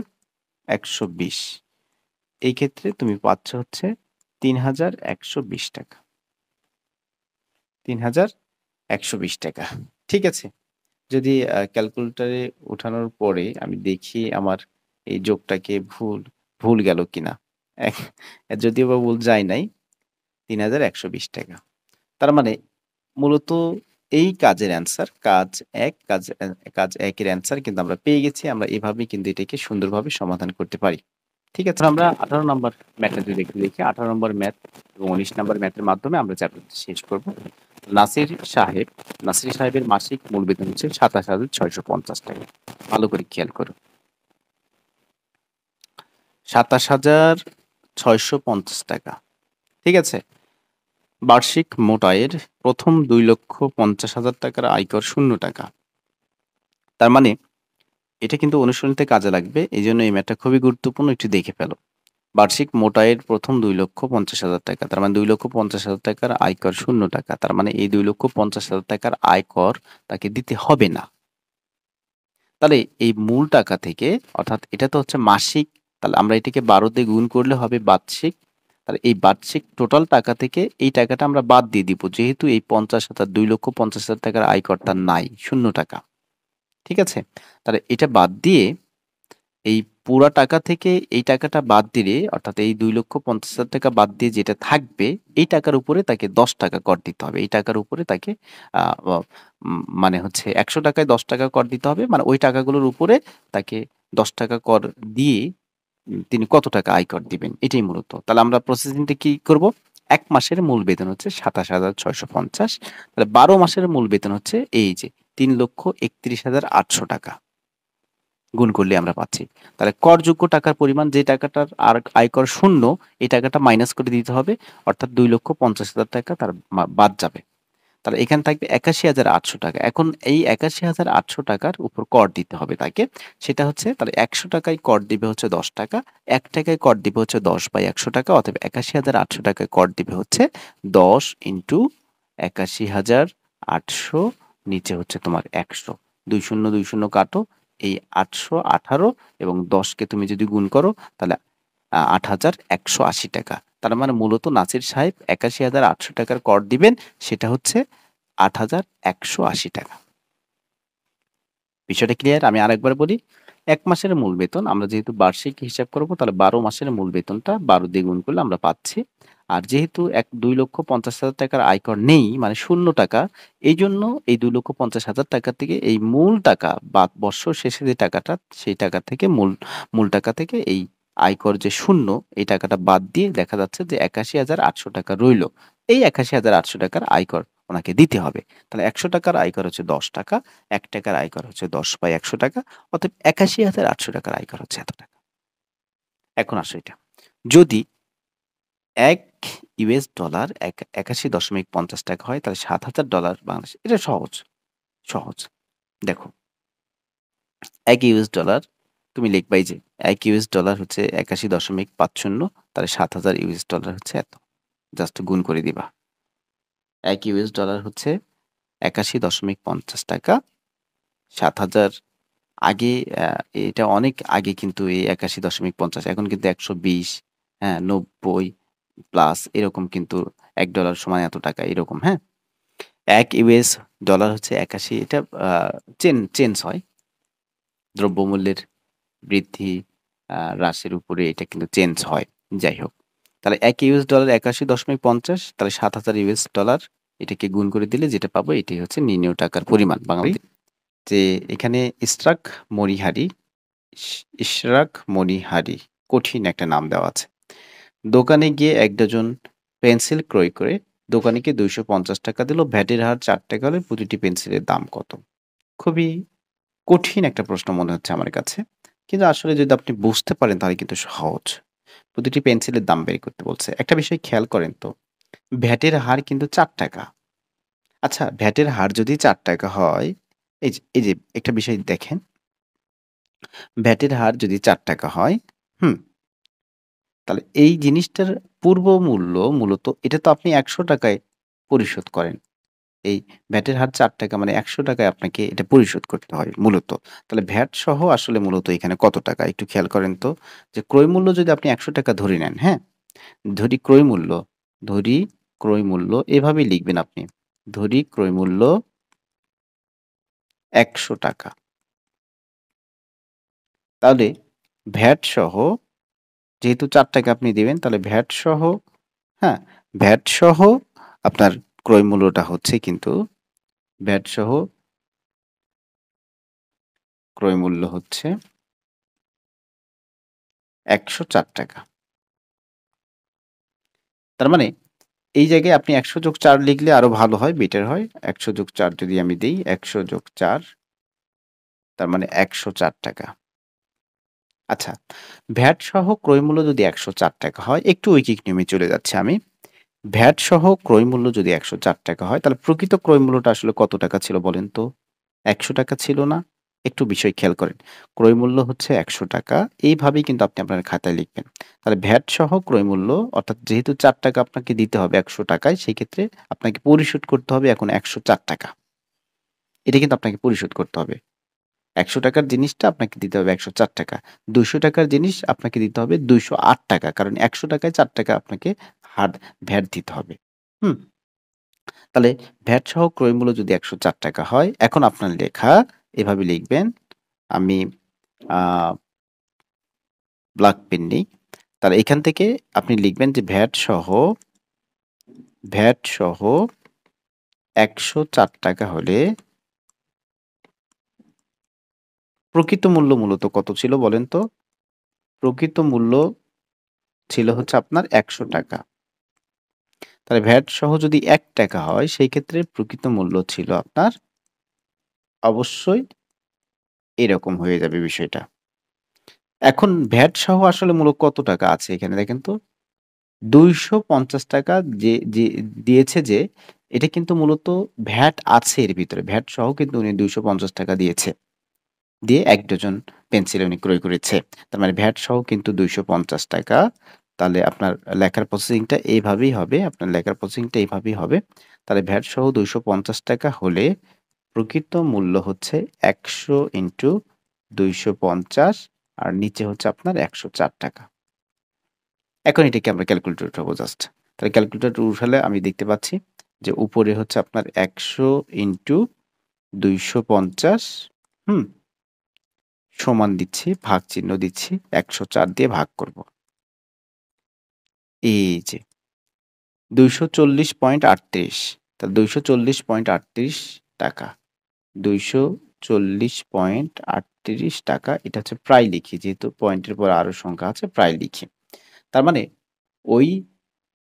১২০। এই ক্ষেত্রে তুমি পাচ্ছ হচ্ছে ৩,১২০ টাকা। ৩,১২০ টাকা। ঠিক আছে? যদি ক্যালকুলেটরে উঠানোর পরে আমি দেখি আমার এই যোগটাকে ভুল গেল কিনা। এক যদিও বা ভুল যায় নাই, ৩,১২০ টাকা। তার মানে মূলত এই কাজের অ্যান্সার কাজ ১ এর অ্যান্সার কিন্তু আমরা পেয়ে গেছি। আমরা এভাবেই কিন্তু এটাকে সুন্দরভাবে সমাধান করতে পারি। ঠিক আছে? আমরা ১৮ নম্বর ম্যাথটা যদি একটু দেখি, ১৮ নম্বর ম্যাথ এবং ১৯ নম্বর ম্যাথের মাধ্যমে আমরা চ্যাপ্টারটি শেষ করব। নাসির সাহেব, নাসির সাহেবের মাসিক মূল বেতন হচ্ছে ২৭,৬৫০ টাকা। ভালো করে খেয়াল করো। ২৭,৬৫০ টাকা। ঠিক আছে? বার্ষিক মোট আয়ের প্রথম ২,৫০,০০০ টাকার আয়কর ০ টাকা। তার মানে এটা কিন্তু অনুশীলনীতে কাজে লাগবে। এজন্য এই ম্যাথটা খুবই গুরুত্বপূর্ণ, একটু দেখে ফেলো। বার্ষিক মোট আয়ের প্রথম ২,৫০,০০০ টাকা। তার মানে ২,৫০,০০০ টাকার আয়কর ০ টাকা। তার মানে এই ২,৫০,০০০ টাকার আয়কর তাকে দিতে হবে না। তাহলে এই মূল টাকা থেকে, অর্থাৎ এটা তো হচ্ছে মাসিক, তাহলে আমরা এটাকে ১২ দিয়ে গুণ করলে হবে বার্ষিক। তাহলে এই বার্ষিক টোটাল টাকা থেকে এই টাকাটা আমরা বাদ দিয়ে দিব, যেহেতু এই ৫০,০০০ ২,৫০,০০০ টাকার আয়কর তার নাই, ০ টাকা। ঠিক আছে? তাহলে এটা বাদ দিয়ে এই পুরা টাকা থেকে এই টাকাটা বাদ দিলে, অর্থাৎ এই ২,৫০,০০০ টাকা বাদ দিয়ে যেটা থাকবে, এই টাকার উপরে তাকে ১০ টাকা কর দিতে হবে। এই টাকার উপরে তাকে আ অ মানে হচ্ছে ১০০ টাকায় ১০ টাকা কর দিতে হবে। মানে ওই টাকাগুলোর উপরে তাকে ১০ টাকা কর দিয়ে তিনি কত টাকা আয়কর দিবেন, এটাই মূলত। তাহলে আমরা প্রসেসিংটা কি করব? ১ মাসের মূল বেতন হচ্ছে ২৭,৬৫০। তাহলে ১২ মাসের মূল বেতন হচ্ছে এই যে ৩,৩১,৮০০ টাকা। গুণ করলে আমরা পাচ্ছি। তাহলে করযোগ্য টাকার পরিমাণ, যে টাকাটার আর আয়কর ০, এই টাকাটা মাইনাস করে দিতে হবে। অর্থাৎ ২,৫০,০০০ টাকা তার বাদ যাবে। তাহলে এখানে থাকবে ৮১,৮০০ টাকা। এখন এই ৮১,৮০০ টাকার উপর কর দিতে হবে তাকে। সেটা হচ্ছে, তাহলে ১০০ টাকায় কর দিবে হচ্ছে ১০ টাকা। ১ টাকায় কর দিবে হচ্ছে ১০/১০০ টাকা। অতএব ৮১,৮০০ টাকায় কর দিবে হচ্ছে ১০ ইন্টু ৮১,৮০০, নিচে হচ্ছে তোমার ১০০। ২ শূন্য ২ শূন্য কাটো। এই ৮১৮ এবং ১০ কে তুমি যদি গুণ করো, তাহলে ৮,১৮০ টাকা। তার মানে মূলত নাসির সাহেব ৮১,৮০০ টাকার কর দিবেন, সেটা হচ্ছে ৮,১৮০ টাকা। বিষয়টা ক্লিয়ার? আমি আরেকবার বলি। ১ মাসের মূল বেতন আমরা যেহেতু বার্ষিক হিসাব করব, তাহলে ১২ মাসের মূল বেতনটা ১২ দিয়ে গুণ করলে আমরা পাচ্ছি। আর যেহেতু ২,৫০,০০০ টাকার আয়কর নেই, মানে ০ টাকা, এইজন্য এই ২,৫০,০০০ টাকা থেকে এই মূল টাকা বা বৎসর শেষে যে টাকাটা, সেই টাকা থেকে মূল টাকা থেকে এই আয়কর যে ০, এই টাকাটা বাদ দিয়ে দেখা যাচ্ছে যে ৮১,৮০০ টাকা রইল। এই ৮১,৮০০ টাকার আয়কর ওনাকে দিতে হবে। তাহলে ১০০ টাকার আয়কর হচ্ছে ১০ টাকা, ১ টাকার আয়কর হচ্ছে ১০/১০০ টাকা। অতএব ৮১,৮০০ টাকার আয়কর হচ্ছে এত টাকা। এখন আসো এটা। যদি $১ ৮১.৫০ টাকা হয়, তাহলে $৭,০০০ বাংলাদেশ। এটা সহজ, সহজ। দেখো, $১ তুমি লিখবা এই যে $১ হচ্ছে ৮১.৫০, তাহলে $৭,০০০ হচ্ছে এত। জাস্ট গুণ করে দিবা। $১ হচ্ছে ৮১.৫০ টাকা। ৭,০০০ আগে, এটা অনেক আগে কিন্তু এই ৮১.৫০, এখন কিন্তু ১২০, হ্যাঁ, ৯০ প্লাস এরকম কিন্তু $১ সমান এত টাকা এরকম, হ্যাঁ? $১ হচ্ছে ৮১, এটা আ চেঞ্জ হয়। দ্রব্যমূল্যের বৃদ্ধি, হ্রাসের উপরে এটা কিন্তু চেঞ্জ হয়। যাই হোক। তাহলে $১ ৮১.৫০, তাহলে $৭,০০০, এটাকে গুণ করে দিলে যেটা পাবো এটাই হচ্ছে নির্ণেয় টাকার পরিমাণ। বাংলাতে যে এখানে ইশরাক মনিহারি, কঠিন একটা নাম দেওয়া আছে। দোকানে গিয়ে ১ ডজন পেন্সিল ক্রয় করে দোকানিকে ৳২৫০ দিল। ভ্যাটের হার ৪ টাকা হলে প্রতিটি পেন্সিলের দাম কত? খুবই কঠিন একটা প্রশ্ন মনে হচ্ছে আমার কাছে। কিন্তু আসলে যদি আপনি বুঝতে পারেন তাহলে কিন্তু সহজ। প্রতিটি পেন্সিলের দাম বের করতে বলছে। একটা বিষয় খেয়াল করেন তো, ভ্যাটের হার কিন্তু ৳৪ টাকা। আচ্ছা, ভ্যাটের হার যদি ৳৪ টাকা হয়, এই যে একটা বিষয় দেখেন, ভ্যাটের হার যদি ৳৪ হয়, হুম? তাহলে এই জিনিসটার পূর্ব মূল্য মূলত এটা তো আপনি ৳১০০ য় পরিশোধ করেন। এই ভ্যাটের হার ৳৪ মানে ৳১০০ য় আপনাকে এটা পরিশোধ করতে হয় মূলত। তাহলে ভ্যাট সহ আসলে মূলত এখানে কত টাকা? একটু খেয়াল করেন তো যে ক্রয় মূল্য যদি আপনি ৳১০০ ধরে নেন, হ্যাঁ? ধরি ক্রয় মূল্য, ধরি ক্রয় মূল্য এভাবেই লিখবেন আপনি। ধরি ক্রয় মূল্য ৳১০০। তাহলে ভ্যাট সহ যেহেতু ৳৪ আপনি দিবেন তাহলে ভ্যাট সহ, হ্যাঁ? ভ্যাট সহ আপনার ক্রয় মূল্যটা হচ্ছে কিন্তু ভ্যাট সহ ক্রয় মূল্য হচ্ছে ৳১০৪। তার মানে এই জায়গায় আপনি ১০০+৪ লিখলে আরো ভালো হয়, বেটার হয়। ১০০+৪ যদি আমি দেই, ১০০+৪ তার মানে ৳১০৪। আচ্ছা, ভ্যাট সহ ক্রয় মূল্য যদি ৳১০৪ হয়, একটু ঐকিক নিয়মে চলে যাচ্ছি আমি। ভ্যাট সহ ক্রয় মূল্য যদি ৳১০৪ হয়, তাহলে প্রকৃত ক্রয় মূল্যটা আসলে কত টাকা ছিল বলেন তো? ৳১০০ ছিল না? একটু বিষয় খেয়াল করেন। ক্রয় মূল্য হচ্ছে ৳১০০, এইভাবেই কিন্তু আপনি আপনার খাতায় লিখবেন। তাহলে ভ্যাট সহ ক্রয় মূল্য অর্থাৎ যেহেতু ৳৪ আপনাকে দিতে হবে ৳১০০ য়, সেক্ষেত্রে আপনাকে পরিশোধ করতে হবে এখন ৳১০৪। এটা কিন্তু আপনাকে পরিশোধ করতে হবে। ৳১০০ র জিনিসটা আপনাকে দিতে হবে ৳১০৪। ৳২০০ র জিনিস আপনাকে দিতে হবে ৳২০৮, কারণ ৳১০০ য় ৳৪ আপনাকে হার ভ্যাট দিতে হবে। হুম? তাহলে ভ্যাট সহ ক্রয় মূল্য যদি ৳১০৪ হয়, এখন আপনার লেখা এভাবে লিখবেন। আমি আ ব্ল্যাক পেন নেই। তাহলে এখান থেকে আপনি লিখবেন যে ভ্যাট সহ ৳১০৪ হলে প্রকৃত মূল্য মূলত কত ছিল বলেন তো? প্রকৃত মূল্য ছিল হচ্ছে আপনার ৳১০০। তাহলে ভ্যাট সহ যদি ৳১ হয়, সেই ক্ষেত্রে প্রকৃত মূল্য ছিল আপনার অবশ্যই এরকম হয়ে যাবে বিষয়টা। এখন ভ্যাট সহ আসলে মূলত কত টাকা আছে এখানে দেখেন তো? ৳২৫০ যে দিয়েছে যে, এটা কিন্তু মূলত ভ্যাট আছে এর ভিতরে। ভ্যাট সহ কিন্তু উনি ৳২৫০ দিয়েছে। দিয়ে ১ ডজন পেন্সিল উনি ক্রয় করেছে। তার মানে ভ্যাট সহ কিন্তু ৳২৫০। তাহলে আপনার লেখার প্রসেসিংটা এইভাবেই হবে। আপনার লেখার প্রসেসিংটা এইভাবেই হবে। তাহলে ভ্যাট সহ ৳২৫০ হলে প্রকৃত মূল্য হচ্ছে ১০০ ইন্টু ২৫০ আর নিচে হচ্ছে আপনার ৳১০৪। এখন এটাকে আমরা ক্যালকুলেটরে উঠাবো জাস্ট। তাহলে ক্যালকুলেটরে উঠালে আমি দেখতে পাচ্ছি যে উপরে হচ্ছে আপনার ১০০ ইন্টু ২৫০, হুম? সমান দিচ্ছি, ভাগ চিহ্ন দিচ্ছি, ১০৪ দিয়ে ভাগ করব। এই যে ২৪০.৩৮, তাহলে ৳২৪০.৩৮, ৳২৪০.৩৮ এটা হচ্ছে প্রায় লিখি। যেহেতু পয়েন্টের পর আরো সংখ্যা আছে, প্রায় লিখি। তার মানে ওই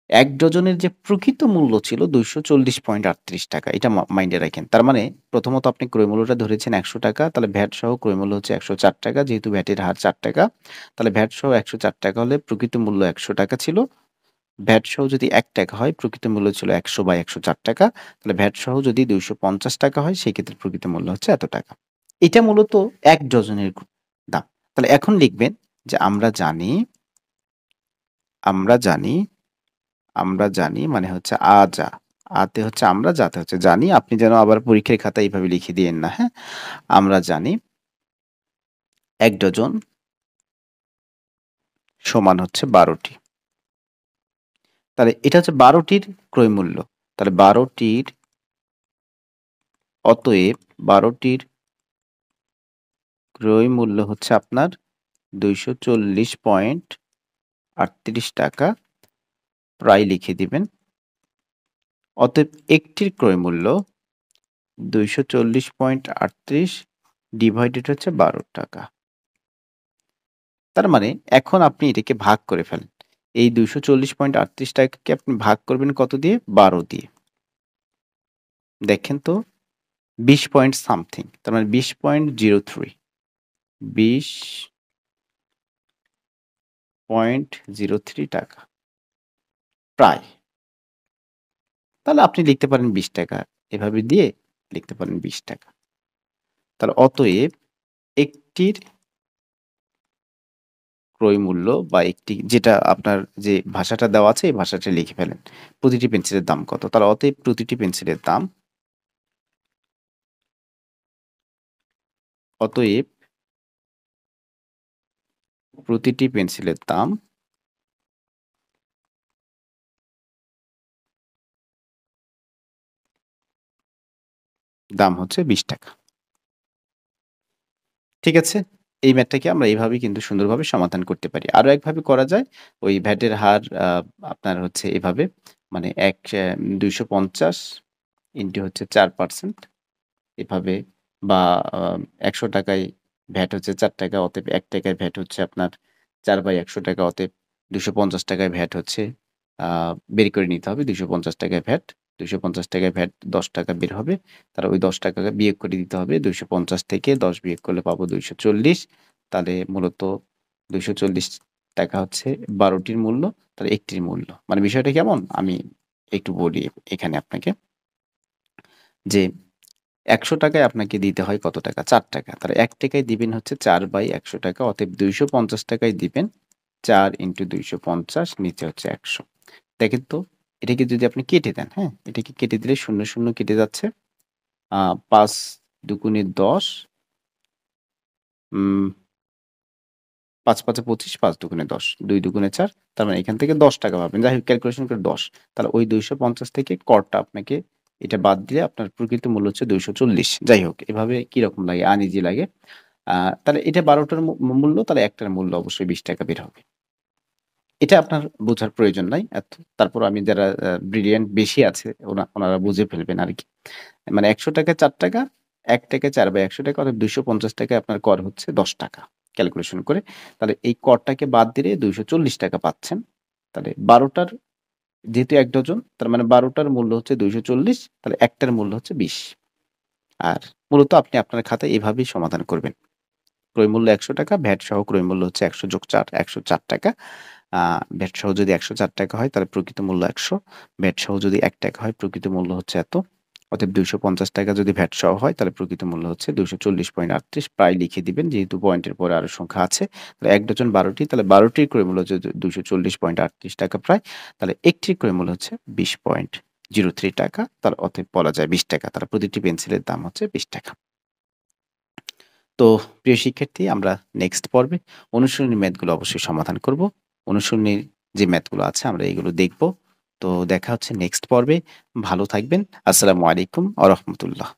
১ ডজনের যে প্রকৃত মূল্য ছিল ৳২৪০.৩৮, এটা মাইন্ডে রাখেন। তার মানে প্রথমত আপনি ক্রয় মূল্যটা ধরেছেন ৳১০০, তাহলে ভ্যাট সহ ক্রয় মূল্য হচ্ছে ৳১০৪, যেহেতু ভ্যাটের হার ৳৪, তাহলে ভ্যাট সহ ৳১০৪ হলে প্রকৃত মূল্য ৳১০০ ছিল। ভ্যাট সহ যদি ৳১ হয়, প্রকৃত মূল্য ছিল ১০০/১০৪, তাহলে ভ্যাট সহ যদি ৳২৫০ হয়, সেক্ষেত্রে প্রকৃত মূল্য হচ্ছে এত টাকা। এটা মূলত ১ ডজনের দাম। তাহলে এখন লিখবেন যে আমরা জানি আমরা জানি মানে হচ্ছে আতে হচ্ছে আমরা, যাতে হচ্ছে জানি। আপনি যেন আবার পরীক্ষার খাতায় এভাবে লিখে দিয়েন না, হ্যাঁ? আমরা জানি ১ ডজন সমান হচ্ছে ১২ টি। তাহলে এটা হচ্ছে ১২ টির ক্রয় মূল্য। তাহলে ১২ টির ক্রয় মূল্য হচ্ছে আপনার ৳২৪০.৩৮, প্রায় লিখে দিবেন। অতএব একটির ক্রয় মূল্য ২৪০.৩৮ ডিভাইডেড হচ্ছে ৳১২। তার মানে এখন আপনি এটাকে ভাগ করে ফেলেন। এই ২৪০.৩৮ কে আপনি ভাগ করবেন কত দিয়ে? ১২ দিয়ে। দেখেন তো ২০ পয়েন্ট সামথিং। তার মানে ২০.03, ২০.03 টাকা প্রায়। তাহলে আপনি লিখতে পারেন ৳২০, এভাবে দিয়ে লিখতে পারেন ৳২০। তাহলে অতএব একটির ক্রয় মূল্য বা একটি যেটা আপনার যে ভাষাটা দেওয়া আছে এই ভাষাটা লিখে ফেলেন। প্রতিটি পেন্সিলের দাম কত? তাহলে অতএব প্রতিটি পেন্সিলের দাম অতএব প্রতিটি পেন্সিলের দাম হচ্ছে ৳20। ঠিক আছে? এই ম্যাথটাকে আমরা এভাবেই কিন্তু সুন্দরভাবে সমাধান করতে পারি। আরো একভাবে করা যায়। ওই ভ্যাটের হার আপনার হচ্ছে এভাবে মানে ২৫০ ইন্টু হচ্ছে 4% এভাবে বা ৳১০০ য় ভ্যাট হচ্ছে ৳৪ অতএব ৳১ ভ্যাট হচ্ছে আপনার 4/১০০ অতএব ৳২৫০ য় ভ্যাট হচ্ছে আ বের করে নিতে হবে। ৳২৫০ য় ভ্যাট, ৳২৫০ য় ভ্যাট ৳১০ বের হবে। তাহলে ওই ৳১০ বিয়োগ করে দিতে হবে। ২৫০ থেকে ১০ বিয়োগ করলে পাবো ২৪০। তাহলে মূলত ৳২৪০ হচ্ছে ১২ টির মূল্য, তাহলে ১ টির মূল্য। মানে বিষয়টা কেমন? আমি একটু বলি এখানে আপনাকে যে ৳১০০ য় আপনাকে দিতে হয় কত টাকা? ৳৪। তাহলে ৳১ য় দিবেন হচ্ছে 4/১০০ অতএব ৳২৫০ য় দিবেন ৪ ইন্টু ২৫০ নিচে হচ্ছে ১০০। দেখেন তো এটাকে যদি আপনি কেটে দেন, হ্যাঁ? এটাকে কেটে দিলে ০, ০ কেটে যাচ্ছে। ৫ দুগুণে ১০ উম ৫ ৫ এ ২৫, ৫ দুগুণে ১০, ২ দুগুণে ৪ তার মানে এখান থেকে ৳১০ পাবেন। যাই হোক ক্যালকুলেশন করে ১০। তাহলে ওই ২৫০ থেকে করটা আপনাকে এটা বাদ দিলে আপনার প্রকৃত মূল্য হচ্ছে ২৪০। যাই হোক এভাবে কিরকম লাগে? আনইজি লাগে। আ তাহলে এটা ১২ টার মূল্য তাহলে একটার মূল্য অবশ্যই ৳20 বের হবে। এটা আপনার বোঝার প্রয়োজন নাই। তারপরও আমি যারা ব্রিলিয়ান্ট বেশি আছে ওনারা বুঝে ফেলবেন আরকি। মানে ৳১০০ ৳৪, ৳১ 4/১০০ অর্থাৎ ৳২৫০ আপনার কর হচ্ছে ৳১০ ক্যালকুলেশন করে। তাহলে এই করটাকে বাদ দিলে ৳২৪০ পাচ্ছেন। তাহলে ১২ টার যেহেতু ১ ডজন তার মানে ১২ টার মূল্য হচ্ছে ২৪০ তাহলে একটার মূল্য হচ্ছে ২০। আর মূলত আপনি আপনার খাতায় এভাবেই সমাধান করবেন। ক্রয় মূল্য ৳১০০ ভ্যাট সহ ক্রয় মূল্য হচ্ছে ১০০ যোগ ৪ ৳১০৪ আ ভ্যাট সহ যদি ৳১০৪ হয় তাহলে প্রকৃত মূল্য ১০০ ভ্যাট সহ যদি ৳১ হয় প্রকৃত মূল্য হচ্ছে এত। অতএব ৳২৫০ যদি ভ্যাট সহ হয় তাহলে প্রকৃত মূল্য হচ্ছে ২৪০.৩৮ প্রায় লিখে দিবেন যেহেতু পয়েন্টের পরে আরো সংখ্যা আছে। তাহলে ১ ডজন ১২ টি তাহলে ১২ টির ক্রয় মূল্য যদি ৳২৪০.৩৮ প্রায় তাহলে একটির ক্রয় মূল্য হচ্ছে ৳২০.03 তাহলে অতএব বলা যায় ৳20 তাহলে প্রতিটি পেন্সিলের দাম হচ্ছে ৳20। তো প্রিয় শিক্ষার্থী আমরা নেক্সট পর্বে অনুশীলনী ম্যাথগুলো অবশ্যই সমাধান করব। অনুশীলনীর যে ম্যাথগুলো আছে আমরা এগুলো দেখব। তো দেখা হচ্ছে নেক্সট পর্বে। ভালো থাকবেন। আসসালামু আলাইকুম ওয়া রাহমাতুল্লাহ।